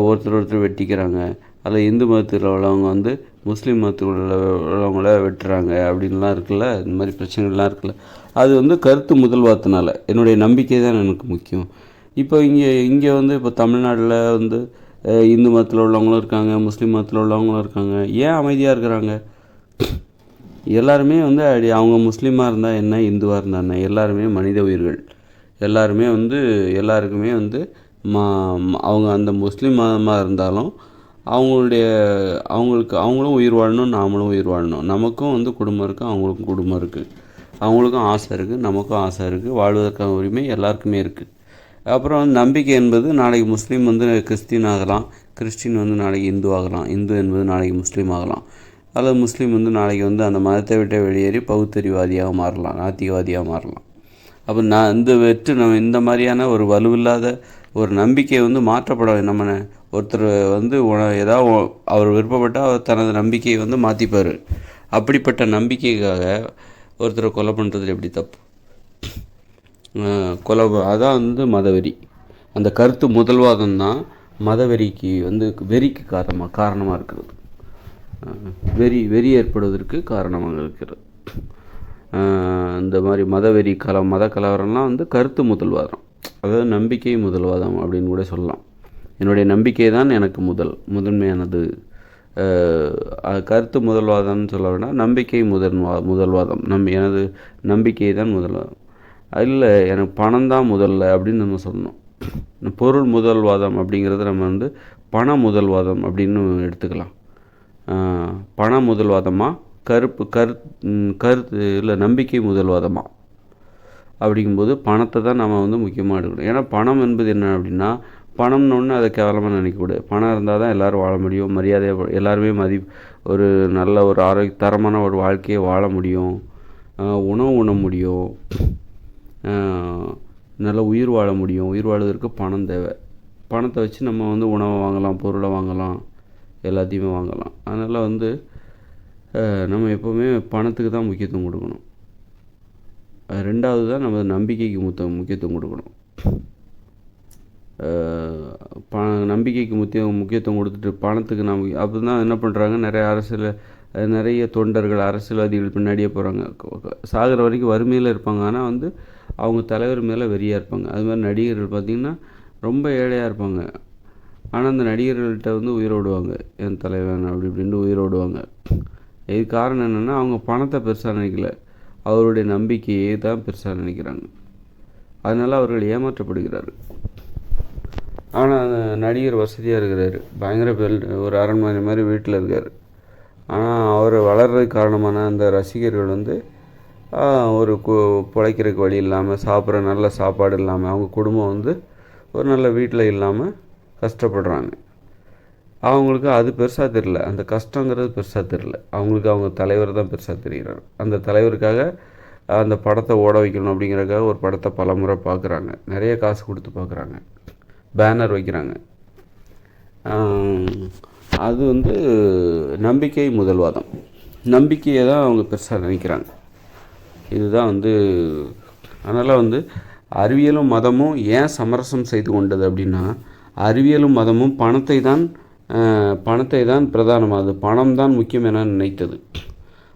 ஒருத்தர் வெட்டிக்கிறாங்க. அதில் இந்து மதத்தில் உள்ளவங்க வந்து முஸ்லீம் மதத்தில் உள்ளவங்கள வெட்டுறாங்க அப்படின்லாம் இருக்குல்ல, இந்த மாதிரி பிரச்சனைகள்லாம் இருக்குல்ல. அது வந்து கருத்து முதல்வாதத்தினால என்னுடைய நம்பிக்கை தான் எனக்கு முக்கியம். இப்போ இங்கே வந்து இப்போ தமிழ்நாட்டில் வந்து இந்து மதத்தில் உள்ளவங்களும் இருக்காங்க, முஸ்லீம் மதத்தில் உள்ளவங்களும் இருக்காங்க. ஏன் அமைதியாக இருக்கிறாங்க? எல்லாருமே வந்து அவங்க முஸ்லீமாக இருந்தால் என்ன, இந்துவாக இருந்தால் என்ன, எல்லாருமே மனித உயிர்கள். எல்லாருக்குமே வந்து அவங்க அந்த முஸ்லீம் மதமாக இருந்தாலும் அவங்களும் உயிர் வாழணும், நாமளும் உயிர் வாழணும். நமக்கும் வந்து குடும்பம் இருக்குது, அவங்களுக்கும் குடும்பம் இருக்குது. அவங்களுக்கும் ஆசை இருக்குது, நமக்கும் ஆசை இருக்குது. வாழ்வதற்கான உரிமை எல்லாருக்குமே இருக்குது. அப்புறம் நம்பிக்கை என்பது நாளைக்கு முஸ்லீம் வந்து கிறிஸ்டின் ஆகலாம், கிறிஸ்டின் வந்து நாளைக்கு இந்து ஆகலாம், இந்து என்பது நாளைக்கு முஸ்லீம் ஆகலாம், அல்லது முஸ்லீம் வந்து நாளைக்கு வந்து அந்த மதத்தை விட்டு வெளியேறி பகுத்தறிவாதியாக மாறலாம், நாத்திகவாதியாக மாறலாம். அப்போ நம்ம இந்த மாதிரியான ஒரு வலுவில்லாத ஒரு நம்பிக்கையை வந்து மாற்றப்பட நம்ம ஒருத்தர் வந்து ஏதாவது அவர் விருப்பப்பட்டால் அவர் தனது நம்பிக்கையை வந்து மாற்றிப்பார். அப்படிப்பட்ட நம்பிக்கைக்காக ஒருத்தரை கொலை பண்ணுறதுல எப்படி தப்பு? அதான் வந்து மதவெறி. அந்த கருத்து முதல்வாதம் தான் மதவெறிக்கு வந்து வெறிக்கு காரணமாக இருக்கிறது. வெறி ஏற்படுவதற்கு காரணமாக இருக்கிறது. இந்த மாதிரி மத கலவரம்லாம் வந்து கருத்து முதல்வாதம், அதாவது நம்பிக்கை முதல்வாதம் அப்படின்னு கூட சொல்லலாம். என்னுடைய நம்பிக்கை தான் எனக்கு முதன்மையானது. கருத்து முதல்வாதம்னு சொல்ல வேண்டாம், நம்பிக்கை முதல்வாதம். எனது நம்பிக்கை தான் முதல்வாதம். இல்லை எனக்கு பணம் தான் முதல்ல அப்படின்னு நம்ம சொல்லணும். பொருள் முதல்வாதம் அப்படிங்கிறத நம்ம வந்து பண முதல்வாதம் அப்படின்னு எடுத்துக்கலாம். பண முதல்வாதமாக கருத்து இல்லை நம்பிக்கை முதல்வாதமாக அப்படிங்கும்போது பணத்தை தான் நம்ம வந்து முக்கியமாக எடுக்கணும். ஏன்னா பணம் என்பது என்ன அப்படின்னா, பணம்னு அதை கேவலமாக நினைக்கக்கூடாது. பணம் இருந்தால் தான் எல்லோரும் வாழ முடியும், மரியாதையாக எல்லாருமே ஒரு நல்ல ஒரு தரமான ஒரு வாழ்க்கையை வாழ முடியும், உணவு உண்ண முடியும், நல்ல உயிர் வாழ முடியும். உயிர் வாழ்வதற்கு பணம் தேவை. பணத்தை வச்சு நம்ம வந்து உணவை வாங்கலாம், பொருளை வாங்கலாம், எல்லாத்தையுமே வாங்கலாம். அதனால் வந்து நம்ம எப்போவுமே பணத்துக்கு தான் முக்கியத்துவம் கொடுக்கணும். ரெண்டாவது தான் நம்ம நம்பிக்கைக்கு முக்கியத்துவம் கொடுக்கணும். நம்பிக்கைக்கு முக்கியத்துவம் கொடுத்துட்டு பணத்துக்கு அப்போ தான் என்ன பண்ணுறாங்க, நிறைய தொண்டர்கள் அரசியல்வாதிகள் பின்னாடியே போகிறாங்க. சாகிற வரைக்கும் வறுமையில் இருப்பாங்க, ஆனால் வந்து அவங்க தலைவர் மேலே வெறியாக இருப்பாங்க. அது மாதிரி நடிகர்கள் பார்த்திங்கன்னா ரொம்ப ஏழையாக இருப்பாங்க. ஆனால் அந்த நடிகர்கள்கிட்ட வந்து உயிரோடுவாங்க, என் தலைவன் அப்படி இப்படின்ட்டு உயிரோடுவாங்க. இது காரணம் என்னென்னா, அவங்க பணத்தை பெருசாக நினைக்கல, அவருடைய நம்பிக்கையே தான் பெருசாக நினைக்கிறாங்க. அதனால் அவர்கள் ஏமாற்றப்படுகிறார்கள். ஆனால் அந்த நடிகர் வசதியாக இருக்கிறார், பயங்கர ஒரு அரண்மனை மாதிரி வீட்டில் இருக்கார். ஆனால் அவர் வளர்றதுக்கு காரணமான அந்த ரசிகர்கள் வந்து ஒரு பிழைக்கிறதுக்கு வழி இல்லாமல், சாப்பிட்ற நல்ல சாப்பாடு இல்லாமல், அவங்க குடும்பம் வந்து ஒரு நல்ல வீட்டில் இல்லாமல் கஷ்டப்படுறாங்க. அவங்களுக்கு அது பெருசாக தெரில, அந்த கஷ்டங்கிறது பெருசாக தெரில. அவங்களுக்கு அவங்க தலைவர் தான் பெருசாக தெரிகிறார். அந்த தலைவருக்காக அந்த படத்தை ஓட வைக்கணும் அப்படிங்கிறதுக்காக ஒரு படத்தை பல முறை பார்க்குறாங்க, நிறைய காசு கொடுத்து பார்க்குறாங்க, பேனர் வைக்கிறாங்க. அது வந்து நம்பிக்கை முதல்வாதம். நம்பிக்கையை தான் அவங்க பெருசாக நினைக்கிறாங்க. இதுதான் வந்து அதனால் வந்து அறிவியலும் மதமும் ஏன் சமரசம் செய்து கொண்டது அப்படின்னா, அறிவியலும் மதமும் பணத்தை தான் பிரதானமாகுது, பணம் தான் முக்கியம் என நினைத்தது.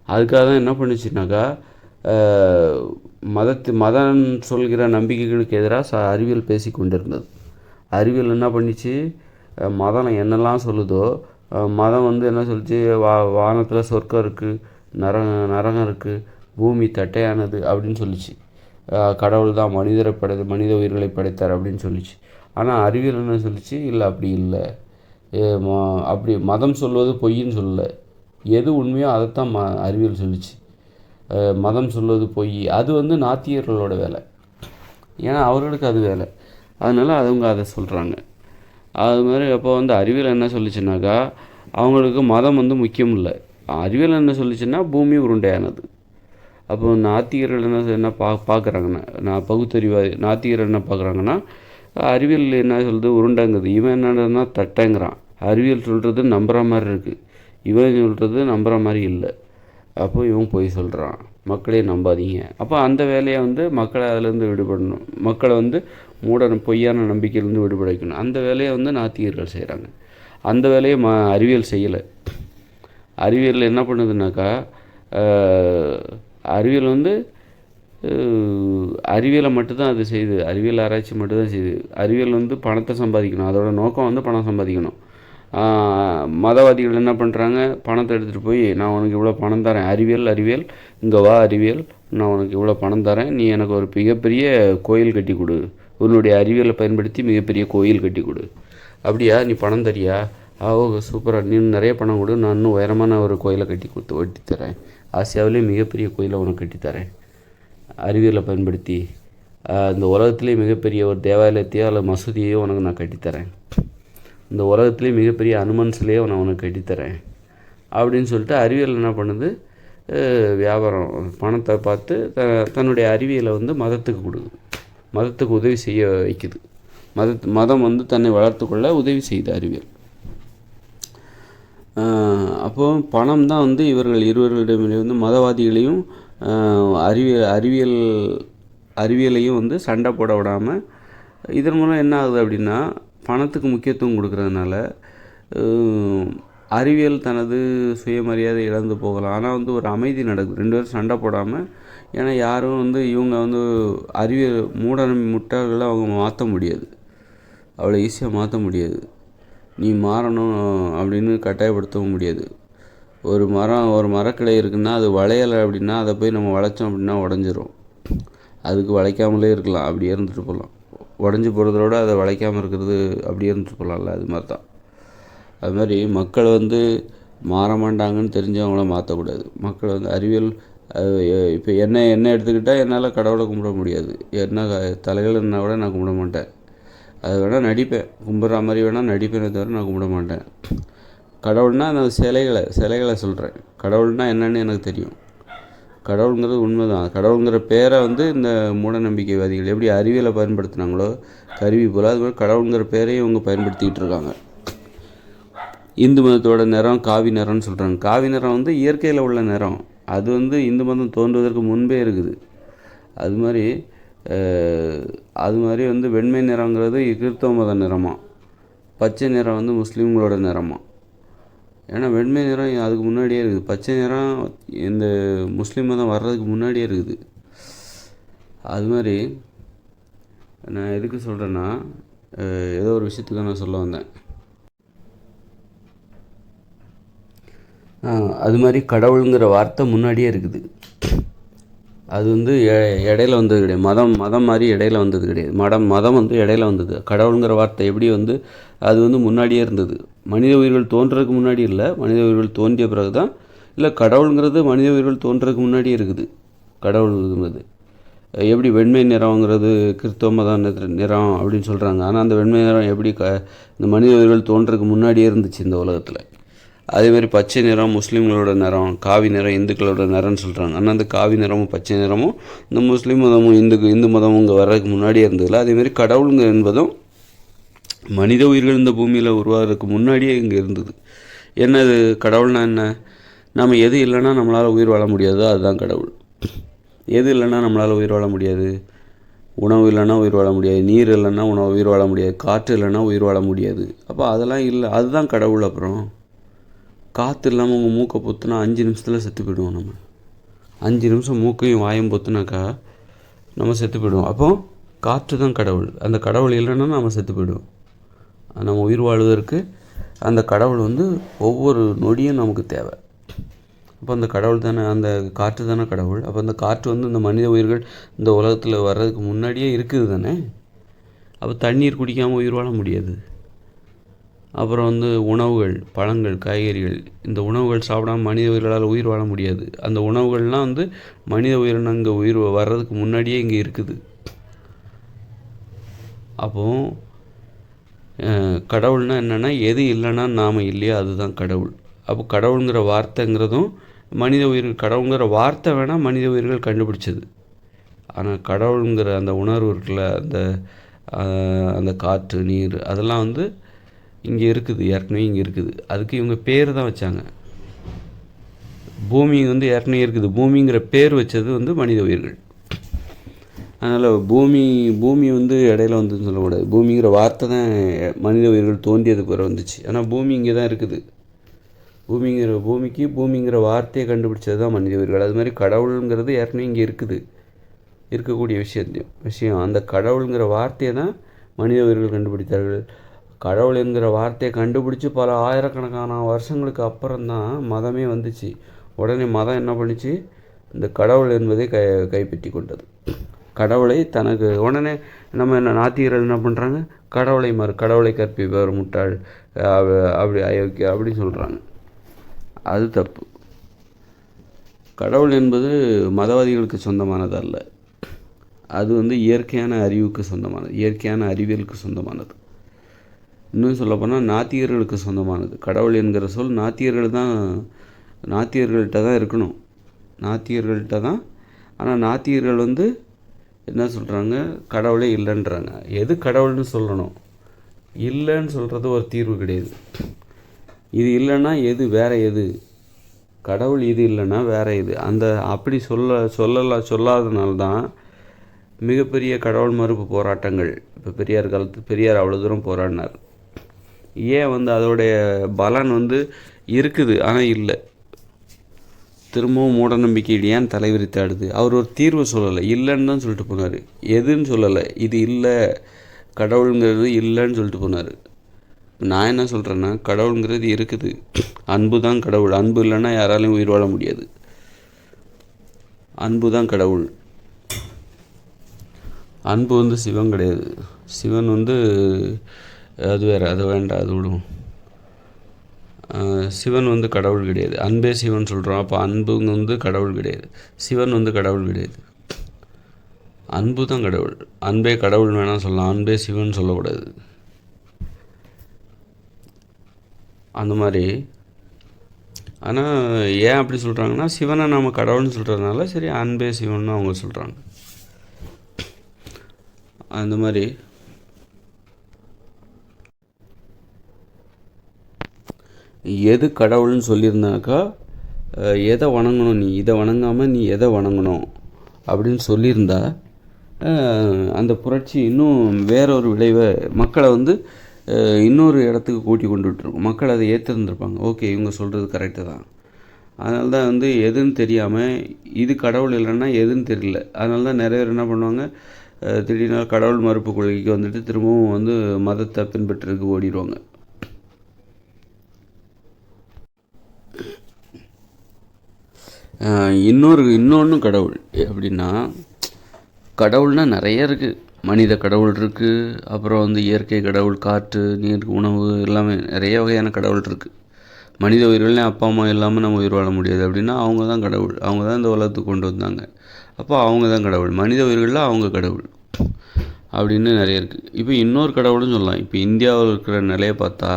அதுக்காக தான் என்ன பண்ணுச்சுனாக்கா, மதம் சொல்கிற நம்பிக்கைகளுக்கு எதிராக அறிவியல் பேசி கொண்டிருந்தது. அறிவியல் என்ன பண்ணிச்சு, மதம் என்னெல்லாம் சொல்லுதோ, மதம் வந்து என்ன சொல்லிச்சு, வானத்தில் சொர்க்கம் இருக்குது, நரகம் இருக்குது, பூமி தட்டையானது அப்படின்னு சொல்லிச்சு. கடவுள் தான் மனித உயிர்களை படைத்தார் அப்படின்னு சொல்லிச்சு. ஆனால் அறிவியல் என்ன சொல்லிச்சு, இல்லை அப்படி இல்லை, அப்படி மதம் சொல்வது பொய்ன்னு சொல்லலை, எது உண்மையோ அதைத்தான் அறிவியல் சொல்லிச்சு. மதம் சொல்வது பொய், அது வந்து நாத்திகர்களோட வேலை, ஏன்னா அவர்களுக்கு அது வேலை, அதனால் அவங்க அதை சொல்கிறாங்க. அது மாதிரி அப்போ வந்து அறிவியல் என்ன சொல்லிச்சுனாக்கா, அவங்களுக்கு மதம் வந்து முக்கியம் இல்லை. அறிவியல் என்ன சொல்லிச்சுன்னா பூமி உருண்டையானது. அப்போ நாத்திகர்கள் என்ன பார்க்குறாங்கன்னா, நான் பகுத்தறிவாதி நாத்திகர்கள் என்ன பார்க்குறாங்கன்னா, அறிவியல் என்ன சொல்கிறது உருண்டைங்குது, இவன் என்னன்னா தட்டைங்கிறான். அறிவியல் சொல்கிறது நம்புகிற மாதிரி இருக்குது, இவன் சொல்கிறது நம்புகிற மாதிரி இல்லை. அப்போ இவன் போய் சொல்கிறான், மக்களே நம்பாதீங்க. அப்போ அந்த வேலையை வந்து மக்களை அதிலேருந்து விடுபடணும், மக்களை வந்து பொய்யான நம்பிக்கையிலேருந்து விடுபட வைக்கணும். அந்த வேலையை வந்து நாத்திகர்கள் செய்கிறாங்க. அந்த வேலையை அறிவியல் செய்யலை. அறிவியல் என்ன பண்ணுதுனாக்கா, அறிவியல் வந்து அறிவியலை மட்டும்தான் அது செய்யுது, அறிவியல் ஆராய்ச்சி மட்டும்தான் செய்யுது. அறிவியல் வந்து பணத்தை சம்பாதிக்கணும், அதோட நோக்கம் வந்து பணம் சம்பாதிக்கணும். மதவாதிகள் என்ன பண்ணுறாங்க, பணத்தை எடுத்துகிட்டு போய் நான் உனக்கு இவ்வளோ பணம் தரேன், அறிவியல் இங்கே வா, அறிவியல் நான் உனக்கு இவ்வளோ பணம் தரேன், நீ எனக்கு ஒரு மிகப்பெரிய கோயில் கட்டி கொடு, உன்னுடைய அறிவியலை பயன்படுத்தி மிகப்பெரிய கோயில் கட்டி கொடு. அப்படியா, நீ பணம் தரியா, சூப்பராக, நீ நிறைய பணம் கொடு, நான் இன்னும் உயரமான ஒரு கோயிலை வெட்டி தரேன், ஆசியாவிலே மிகப்பெரிய கோயிலை உனக்கு கட்டித்தரேன், அறிவியலை பயன்படுத்தி இந்த உலகத்திலே மிகப்பெரிய ஒரு தேவாலயத்தையோ அல்லது மசூதியோ உனக்கு நான் கட்டித்தரேன், இந்த உலகத்திலே மிகப்பெரிய அனுமன் சிலையோ நான் உனக்கு கட்டித்தரேன் அப்படின்னு சொல்லிட்டு அறிவியல் என்ன பண்ணுது, வியாபாரம், பணத்தை பார்த்து தன்னுடைய அறிவியலை வந்து மதத்துக்கு கொடுக்குது, மதத்துக்கு உதவி செய்ய வைக்குது. மதம் வந்து தன்னை வளர்த்துக்கொள்ள உதவி செய்யுது அறிவியல். அப்போது பணம் தான் வந்து இருவர்களிடமே வந்து மதவாதிகளையும் அறிவியலையும் வந்து சண்டை போட விடாமல், இதன் மூலம் என்ன ஆகுது அப்படின்னா, பணத்துக்கு முக்கியத்துவம் கொடுக்கறதுனால அறிவியல் தனது சுயமரியாதை இழந்து போகலாம். ஆனால் வந்து ஒரு அமைதி நடக்குது, ரெண்டு பேரும் சண்டை போடாமல். ஏன்னா யாரும் வந்து இவங்க வந்து அறிவியல் முட்டாள்களை அவங்க மாற்ற முடியாது, அவ்வளோ ஈஸியாக மாற்ற முடியாது. நீ மாறணும் அப்படின்னு கட்டாயப்படுத்தவும் முடியாது. ஒரு மரக்கிளை இருக்குன்னா அது வளையலை அப்படின்னா அதை போய் நம்ம வளைச்சோம் அப்படின்னா உடஞ்சிரும். அதுக்கு வளைக்காமலே இருக்கலாம், அப்படியே இருந்துட்டு போகலாம். உடஞ்சி போகிறதோட அதை வளைக்காமல் இருக்கிறது அப்படியே இருந்துட்டு போகலாம்ல, அது மாதிரி தான். அது மாதிரி மக்கள் வந்து மாற மாட்டாங்கன்னு தெரிஞ்சவங்கள மாற்றக்கூடாது. மக்கள் வந்து அறிவியல் இப்போ என்ன எடுத்துக்கிட்டால் என்னால் கடவுளை கும்பிட முடியாது, என்ன தலைகள்னா கூட நான் கும்பிட மாட்டேன். அது வேணால் நடிப்பேன், கும்பிட்ற மாதிரி வேணால் நடிப்பேனே தவிர நான் கும்பிட மாட்டேன். கடவுள்னால் நான் சிலைகளை சொல்கிறேன். கடவுள்னால் என்னன்னு எனக்கு தெரியும். கடவுளுங்கிறது உண்மை தான். கடவுளுங்கிற பேரை வந்து இந்த மூட நம்பிக்கைவாதிகள் எப்படி அறிவியலை பயன்படுத்தினாங்களோ கருவி போல், அது மாதிரி கடவுளுங்கிற பேரையும் இவங்க பயன்படுத்திக்கிட்டு இருக்காங்க. இந்து மதத்தோட நிறம் காவி நிறம்னு சொல்கிறாங்க. காவி நிறம் வந்து இயற்கையில் உள்ள நிறம், அது வந்து இந்து மதம் தோன்றுவதற்கு முன்பே இருக்குது. அது மாதிரி வந்து வெண்மை நிறங்கிறது கிறிஸ்தவ மத நிறமா, பச்சை நிறம் வந்து முஸ்லீம்களோட நிறமா. ஏன்னா வெண்மை நிறம் அதுக்கு முன்னாடியே இருக்குது, பச்சை நிறம் இந்த முஸ்லீம் மதம் வர்றதுக்கு முன்னாடியே இருக்குது. அது மாதிரி நான் எதுக்கு சொல்கிறேன்னா, ஏதோ ஒரு விஷயத்துக்கு நான் சொல்ல வந்தேன். அது மாதிரி கடவுளுங்கிற வார்த்தை முன்னாடியே இருக்குது. அது வந்து இடையில வந்தது கிடையாது. மதம் மாதிரி இடையில வந்தது கிடையாது. மதம் வந்து இடையில வந்தது. கடவுளுங்கிற வார்த்தை எப்படி வந்து அது வந்து முன்னாடியே இருந்தது. மனித உயிர்கள் தோன்றதுக்கு முன்னாடி இல்லை, மனித உயிர்கள் தோன்றிய பிறகு தான். இல்லை, கடவுளுங்கிறது மனித உயிர்கள் தோன்றதுக்கு முன்னாடியே இருக்குது. கடவுளுங்கிறது எப்படி வெண்மை நிறங்கிறது கிறிஸ்தவ மத நிறம் அப்படின்னு சொல்கிறாங்க. ஆனால் அந்த வெண்மை நிறம் எப்படி இந்த மனித உயிர்கள் தோன்றதுக்கு முன்னாடியே இருந்துச்சு இந்த உலகத்தில். அதேமாதிரி பச்சை நிறம் முஸ்லீம்களோட நிறம், காவி நிறம் இந்துக்களோட நிறம்னு சொல்கிறாங்க. ஆனால் அந்த காவி நிறமும் பச்சை நிறமும் இந்த முஸ்லீம் மதமும் இந்து மதமும் இங்கே வர்றதுக்கு முன்னாடியே இருந்ததில்ல. அதேமாதிரி கடவுளுங்க என்பதும் மனித உயிர்கள் இந்த பூமியில் உருவாகிறதுக்கு முன்னாடியே இங்கே இருந்தது. என்னது கடவுள்னா என்ன? நம்ம எது இல்லைன்னா நம்மளால் உயிர் வாழ முடியாதோ அதுதான் கடவுள். எது இல்லைன்னா நம்மளால் உயிர் வாழ முடியாது? உணவு இல்லைன்னா உயிர் வாழ முடியாது, நீர் இல்லைன்னா உயிர் வாழ முடியாது, காற்று இல்லைன்னா உயிர் வாழ முடியாது. அப்போ அதெல்லாம் இல்லை, அதுதான் கடவுள். அப்புறம் காற்று இல்லாமல் உங்கள் மூக்கை பொத்துனா 5 நிமிஷத்தில் செத்து போயிடுவோம். நம்ம 5 நிமிஷம் மூக்கையும் வாயும் பொத்துனாக்கா நம்ம செத்து போயிடுவோம். அப்போ காற்று தான் கடவுள். அந்த கடவுள் இல்லைன்னா நம்ம செத்து போயிடுவோம். நம்ம உயிர் வாழ்வதற்கு அந்த கடவுள் வந்து ஒவ்வொரு நொடியும் நமக்கு தேவை. அப்போ அந்த கடவுள் தானே, அந்த காற்று தானே கடவுள். அப்போ அந்த காற்று வந்து இந்த மனித உயிர்கள் இந்த உலகத்தில் வர்றதுக்கு முன்னாடியே இருக்குது தானே. அப்போ தண்ணீர் குடிக்காமல் உயிர் வாழ முடியாது. அப்புறம் வந்து உணவுகள், பழங்கள், காய்கறிகள், இந்த உணவுகள் சாப்பிடாமல் மனித உயிர்களால் உயிர் வாழ முடியாது. அந்த உணவுகள்லாம் வந்து மனித உயிரினங்க உயிர் வர்றதுக்கு முன்னாடியே இங்கே இருக்குது. அப்போது கடவுள்னால் என்னென்னா எது இல்லைன்னா நாம் இல்லையோ அதுதான் கடவுள். அப்போ கடவுளுங்கிற வார்த்தைங்கிறதும் மனித உயிர்கள், கடவுளுங்கிற வார்த்தை வேணால் மனித உயிர்கள் கண்டுபிடிச்சது. ஆனால் கடவுளுங்கிற அந்த உணர்வு இருக்குல்ல, அந்த காற்று நீர் அதெல்லாம் வந்து இங்கே இருக்குது, ஏற்கனவே இங்கே இருக்குது. அதுக்கு இவங்க பேர் தான் வச்சாங்க. பூமி வந்து ஏற்கனவே இருக்குது, பூமிங்கிற பேர் வச்சது வந்து மனித உயிர்கள். அதனால் பூமி வந்து இடையில வந்துன்னு சொல்லக்கூடாது. பூமிங்கிற வார்த்தை தான் மனித உயிர்கள் தோன்றியது பிறகு வந்துச்சு. ஆனால் பூமி இங்கே தான் இருக்குது. பூமிங்கிற வார்த்தையை கண்டுபிடிச்சது தான் மனித உயிர்கள். அது மாதிரி கடவுளுங்கிறது ஏற்கனவே இங்கே இருக்கக்கூடிய விஷயம். அந்த கடவுளுங்கிற வார்த்தையை தான் மனித உயிர்கள் கண்டுபிடித்தார்கள். கடவுள் என்கிற வார்த்தையை கண்டுபிடிச்சி பல ஆயிரக்கணக்கான வருஷங்களுக்கு அப்புறம்தான் மதமே வந்துச்சு. உடனே மதம் என்ன பண்ணிச்சு? இந்த கடவுள் என்பதை கைப்பற்றி கொண்டது. கடவுளை தனக்கு உடனே நம்ம நாத்திகர்கள் என்ன பண்ணுறாங்க? கடவுளை கற்பிப்பவர் முட்டாள், அப்படி அயோக்கிய அப்படி சொல்கிறாங்க. அது தப்பு. கடவுள் என்பது மதவாதிகளுக்கு சொந்தமானது அல்ல. அது வந்து இயற்கையான அறிவுக்கு சொந்தமானது, இயற்கையான அறிவியலுக்கு சொந்தமானது. இன்னும் சொல்லப்போனால் நாத்திகர்களுக்கு சொந்தமானது. கடவுள் என்கிற சொல் நாத்திகர்கள்ட்ட தான் இருக்கணும், நாத்திகர்கள்ட்ட தான். ஆனால் நாத்திகர்கள் வந்து என்ன சொல்கிறாங்க? கடவுளே இல்லைன்றாங்க. எது கடவுள்னு சொல்லணும்? இல்லைன்னு சொல்கிறது ஒரு தீர்வு கிடையாது. இது இல்லைன்னா எது வேறு எது? கடவுள் இது இல்லைன்னா வேறு இது. அப்படி சொல்லாதனால்தான் மிகப்பெரிய கடவுள் மறுப்பு போராட்டங்கள். இப்போ பெரியார் அவ்வளோ தூரம் போராடினார். ஏன் வந்து அதோடைய பலன் வந்து இருக்குது, ஆனால் இல்லை. திரும்பவும் மூட நம்பிக்கையில் ஏன் தலைவிரித்தாடுது? அவர் ஒரு தீர்வு சொல்லலை, இல்லைன்னு தான் சொல்லிட்டு போனார். எதுன்னு சொல்லலை, இது இல்லை, கடவுளுங்கிறது இல்லைன்னு சொல்லிட்டு போனார். நான் என்ன சொல்கிறேன்னா, கடவுளுங்கிறது இருக்குது. அன்பு தான் கடவுள். அன்பு இல்லைன்னா யாராலையும் உயிர் வாழ முடியாது. அன்பு தான் கடவுள். அன்பு வந்து சிவன் கிடையாது. சிவன் வந்து அது வேறு, அது வேண்டாம், அது விடும். சிவன் வந்து கடவுள் கிடையாது. அன்பே சிவன் சொல்கிறோம். அப்போ அன்புங்க வந்து கடவுள் கிடையாது, சிவன் வந்து கடவுள் கிடையாது. அன்பு தான் கடவுள். அன்பே கடவுள் வேணால் சொல்லலாம், அன்பே சிவன் சொல்லக்கூடாது. அந்த மாதிரி. ஆனால் ஏன் அப்படி சொல்கிறாங்கன்னா, சிவனை நம்ம கடவுள்னு சொல்கிறதுனால சரி அன்பே சிவன்னு அவங்க சொல்கிறாங்க. அந்த மாதிரி எது கடவுள்னு சொல்லியிருந்தாக்கா எதை வணங்கணும், நீ இதை வணங்காமல் நீ எதை வணங்கணும் அப்படின்னு சொல்லியிருந்தா அந்த புரட்சி இன்னும் வேறொரு விளைவை மக்களை வந்து இன்னொரு இடத்துக்கு கூட்டி கொண்டு விட்டுருக்கும். மக்கள் அதை ஏற்றிருந்துருப்பாங்க. ஓகே, இவங்க சொல்கிறது கரெக்டு தான். அதனால தான் வந்து எதுன்னு தெரியாமல் இது கடவுள் இல்லைன்னா எதுன்னு தெரியல. அதனால தான் நிறைய பேர் என்ன பண்ணுவாங்க, திடீர்னு கடவுள் மறுப்பு கொள்கைக்கு வந்துட்டு திரும்பவும் வந்து மதத்தை பின்பற்றுறதுக்கு ஓடிடுவாங்க. இன்னொன்று கடவுள் எப்படின்னா, கடவுள்னால் நிறைய இருக்குது. மனித கடவுள் இருக்குது, அப்புறம் வந்து இயற்கை கடவுள், காற்று, நீர், உணவு, எல்லாமே நிறைய வகையான கடவுள் இருக்குது. மனித உயிர்கள்லாம் அப்பா அம்மா இல்லாமல் நம்ம உயிர் வாழ முடியாது அப்படின்னா அவங்க தான் கடவுள். அவங்க தான் இந்த உலகத்துக்கு கொண்டு வந்தாங்க. அப்போ அவங்க தான் கடவுள். மனித உயிர்களில் அவங்க கடவுள் அப்படின்னு நிறைய இருக்குது. இப்போ இன்னொரு கடவுள்னு சொல்லலாம். இப்போ இந்தியாவில் இருக்கிற நிலையை பார்த்தா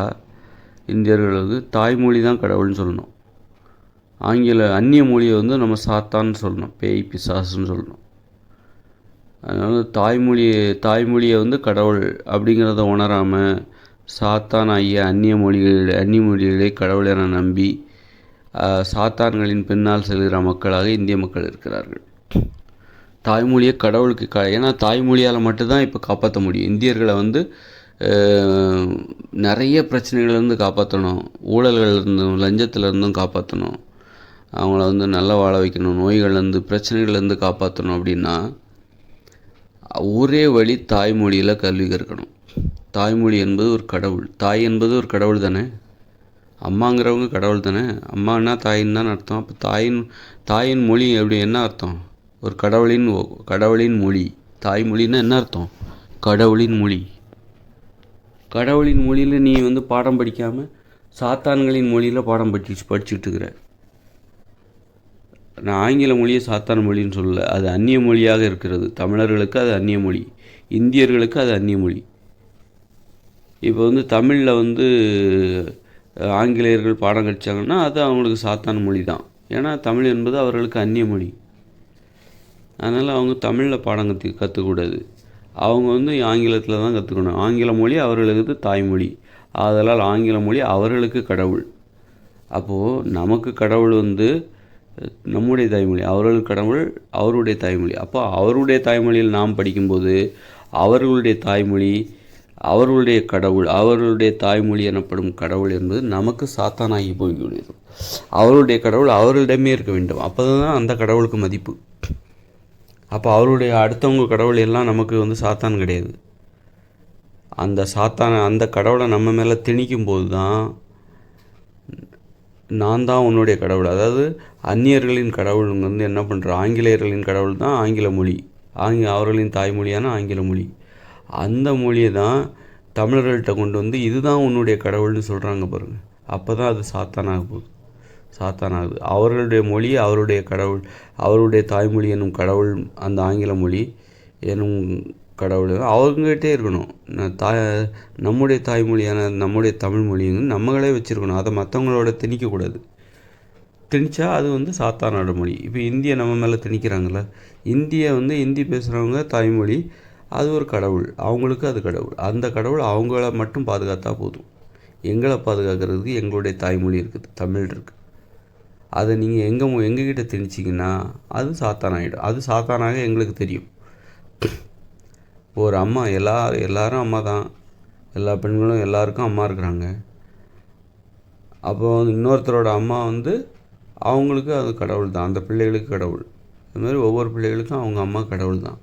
இந்தியர்களுக்கு தாய்மொழி தான் கடவுள்னு சொல்லணும். அந்நிய மொழியை வந்து நம்ம சாத்தான்னு சொல்லணும், பேய் பிசாசுன்னு சொல்லணும். அதனால் தாய்மொழியை வந்து கடவுள் அப்படிங்கிறத உணராமல் சாத்தான் ஆகிய அந்நிய மொழிகளை கடவுள் என நம்பி சாத்தான்களின் பின்னால் செல்கிற மக்களாக இந்திய மக்கள் இருக்கிறார்கள். தாய்மொழியை கடவுளுக்கு ஏன்னா தாய்மொழியால் மட்டும்தான் இப்போ காப்பாற்ற முடியும். இந்தியர்களை வந்து நிறைய பிரச்சனைகள்லேருந்து காப்பாற்றணும், ஊழல்கள்லேருந்தும் லஞ்சத்துலேருந்தும் காப்பாற்றணும், அவங்கள வந்து நல்லா வாழ வைக்கணும், நோய்கள்லேருந்து பிரச்சனைகள்லேருந்து காப்பாற்றணும் அப்படின்னா ஒரே வழி தாய்மொழியில் கல்வி கற்கணும். தாய்மொழி என்பது ஒரு கடவுள். தாய் என்பது ஒரு கடவுள் தானே. அம்மாங்கிறவங்க கடவுள் தானே. அம்மானா தாயின்னு தானே அர்த்தம். அப்போ தாயின் மொழி எப்படி என்ன அர்த்தம்? ஒரு கடவுளின் மொழி. தாய்மொழின்னா என்ன அர்த்தம்? கடவுளின் மொழி. கடவுளின் மொழியில் நீ வந்து பாடம் படிக்காமல் சாத்தான்களின் மொழியில் பாடம் படிச்சுக்கிட்டு இருக்கிற. நான் ஆங்கில மொழியை சாத்தான மொழின்னு சொல்லலை, அது அந்நிய மொழியாக இருக்கிறது. தமிழர்களுக்கு அது அந்நிய மொழி, இந்தியர்களுக்கு அது அந்நிய மொழி. இப்போ வந்து தமிழில் வந்து ஆங்கிலேயர்கள் பாடம் கற்றாங்கன்னா அது அவங்களுக்கு சாத்தான மொழி தான். ஏன்னா தமிழ் என்பது அவர்களுக்கு அந்நிய மொழி. அதனால் அவங்க தமிழில் பாடம் கற்றுக்கூடாது. அவங்க வந்து ஆங்கிலத்தில் தான் கற்றுக்கணும். ஆங்கில மொழி அவர்களுக்கு தாய்மொழி. ஆதலால் ஆங்கில மொழி அவர்களுக்கு கடவுள். அப்போது நமக்கு கடவுள் வந்து நம்முடைய தாய்மொழி, அவர்களுக்கு கடவுள் அவருடைய தாய்மொழி. அப்போ அவருடைய தாய்மொழியில் நாம் படிக்கும்போது அவர்களுடைய தாய்மொழி அவர்களுடைய கடவுள், அவர்களுடைய தாய்மொழி எனப்படும் கடவுள் என்பது நமக்கு சாத்தானாகி போய்விடுது. அவருடைய கடவுள் அவர்களிடமே இருக்க வேண்டும். அப்போ தான் அந்த கடவுளுக்கு மதிப்பு. அப்போ அவருடைய அடுத்தவங்க கடவுள் எல்லாம் நமக்கு வந்து சாத்தான் கிடையாது. அந்த கடவுளை நம்ம மேலே திணிக்கும் போது தான் நான் தான் உன்னுடைய கடவுள். அதாவது அந்நியர்களின் கடவுள் வந்து என்ன பண்ணுற, ஆங்கிலேயர்களின் கடவுள் தான் ஆங்கில மொழி, அவர்களின் தாய்மொழியான ஆங்கில மொழி. அந்த மொழியை தான் தமிழர்கள்ட்ட கொண்டு வந்து இதுதான் உன்னுடைய கடவுள்னு சொல்கிறாங்க பாருங்கள். அப்போ தான் அது சாத்தானாகுது. அவர்களுடைய மொழி அவருடைய கடவுள், அவருடைய தாய்மொழி என்னும் கடவுள், அந்த ஆங்கில மொழி என்னும் கடவுள் அவங்ககிட்டே இருக்கணும். நம்முடைய தாய்மொழியான நம்முடைய தமிழ் மொழின்னு நம்மளே வச்சுருக்கணும். அதை மற்றவங்களோட திணிக்கக்கூடாது. திணிச்சா அது வந்து சாத்தானோட மொழி. இப்போ இந்தியை நம்ம மேலே திணிக்கிறாங்கள, இந்தி பேசுகிறவங்க தாய்மொழி அது ஒரு கடவுள், அவங்களுக்கு அது கடவுள். அந்த கடவுள் அவங்கள மட்டும் பாதுகாத்தா போதும். எங்களை பாதுகாக்கிறதுக்கு எங்களுடைய தாய்மொழி இருக்குது, தமிழ் இருக்குது. அதை நீங்கள் எங்ககிட்ட திணிச்சிங்கன்னா அது சாத்தானாகிடும். அது சாத்தானாக எங்களுக்கு தெரியும். ஒரு அம்மா எல்லாரும் அம்மா தான், எல்லா பெண்களும் எல்லாருக்கும் அம்மா இருக்கிறாங்க. அப்போ இன்னொருத்தரோட அம்மா வந்து அவங்களுக்கு அது கடவுள் தான், அந்த பிள்ளைகளுக்கு கடவுள். அதுமாதிரி ஒவ்வொரு பிள்ளைகளுக்கும் அவங்க அம்மா கடவுள் தான்.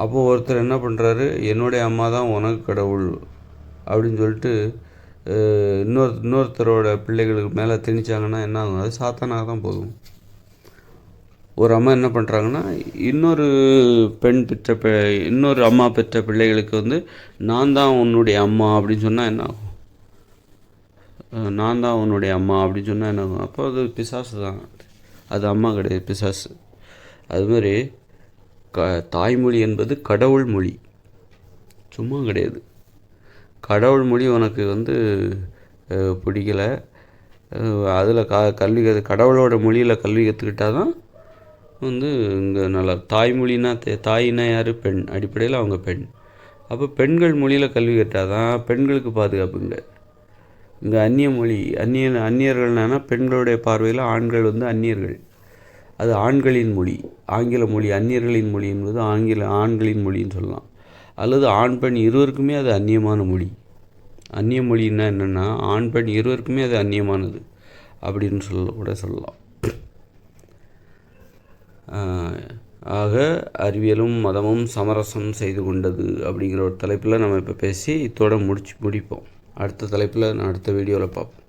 அப்போது ஒருத்தர் என்ன பண்ணுறாரு, என்னுடைய அம்மா தான் உனக்கு கடவுள் அப்படின்னு சொல்லிட்டு இன்னொருத்தரோட பிள்ளைகளுக்கு மேலே திணிச்சாங்கன்னா என்ன ஆகும்? அது சாத்தானாக தான் போகும். ஒரு அம்மா என்ன பண்ணுறாங்கன்னா இன்னொரு அம்மா பெற்ற பிள்ளைகளுக்கு வந்து நான் தான் உன்னுடைய அம்மா அப்படின்னு சொன்னால் என்ன ஆகும்? நான் தான் உன்னுடைய அம்மா அப்படின்னு சொன்னால் என்ன ஆகும்? அப்போ அது பிசாசு தான், அது அம்மா கிடையாது, பிசாசு. அதுமாதிரி தாய்மொழி என்பது கடவுள் மொழி, சும்மா கிடையாது. கடவுள் மொழி உனக்கு வந்து பிடிக்கலை, அதில் கல்வி கடவுளோட மொழியில் கல்வி கற்றுக்கிட்டால் தான் வந்து இங்கே நல்லா. தாயினா யார்? பெண். அடிப்படையில் அவங்க பெண். அப்போ பெண்கள் மொழியில் கல்வி கற்றால் தான் பெண்களுக்கு பாதுகாப்புங்க. இங்கே அந்நியர்கள்னா பெண்களுடைய பார்வையில் ஆண்கள் வந்து அந்நியர்கள். அது ஆண்களின் மொழி, ஆங்கில மொழி. அந்நியர்களின் மொழி என்பது ஆண்களின் மொழின்னு சொல்லலாம். அல்லது ஆண் பெண் இருவருக்குமே அது அந்நியமான மொழி. அந்நிய மொழின்னா என்னென்னா ஆண் பெண் இருவருக்குமே அது அந்நியமானது அப்படின்னு சொல்லலாம். ஆக அறிவியலும் மதமும் சமரசம் செய்து கொண்டது அப்படிங்கிற ஒரு தலைப்பில் நம்ம இப்போ பேசி இத்தோடு முடிப்போம். அடுத்த தலைப்பில் நான் அடுத்த வீடியோவில் பார்ப்போம்.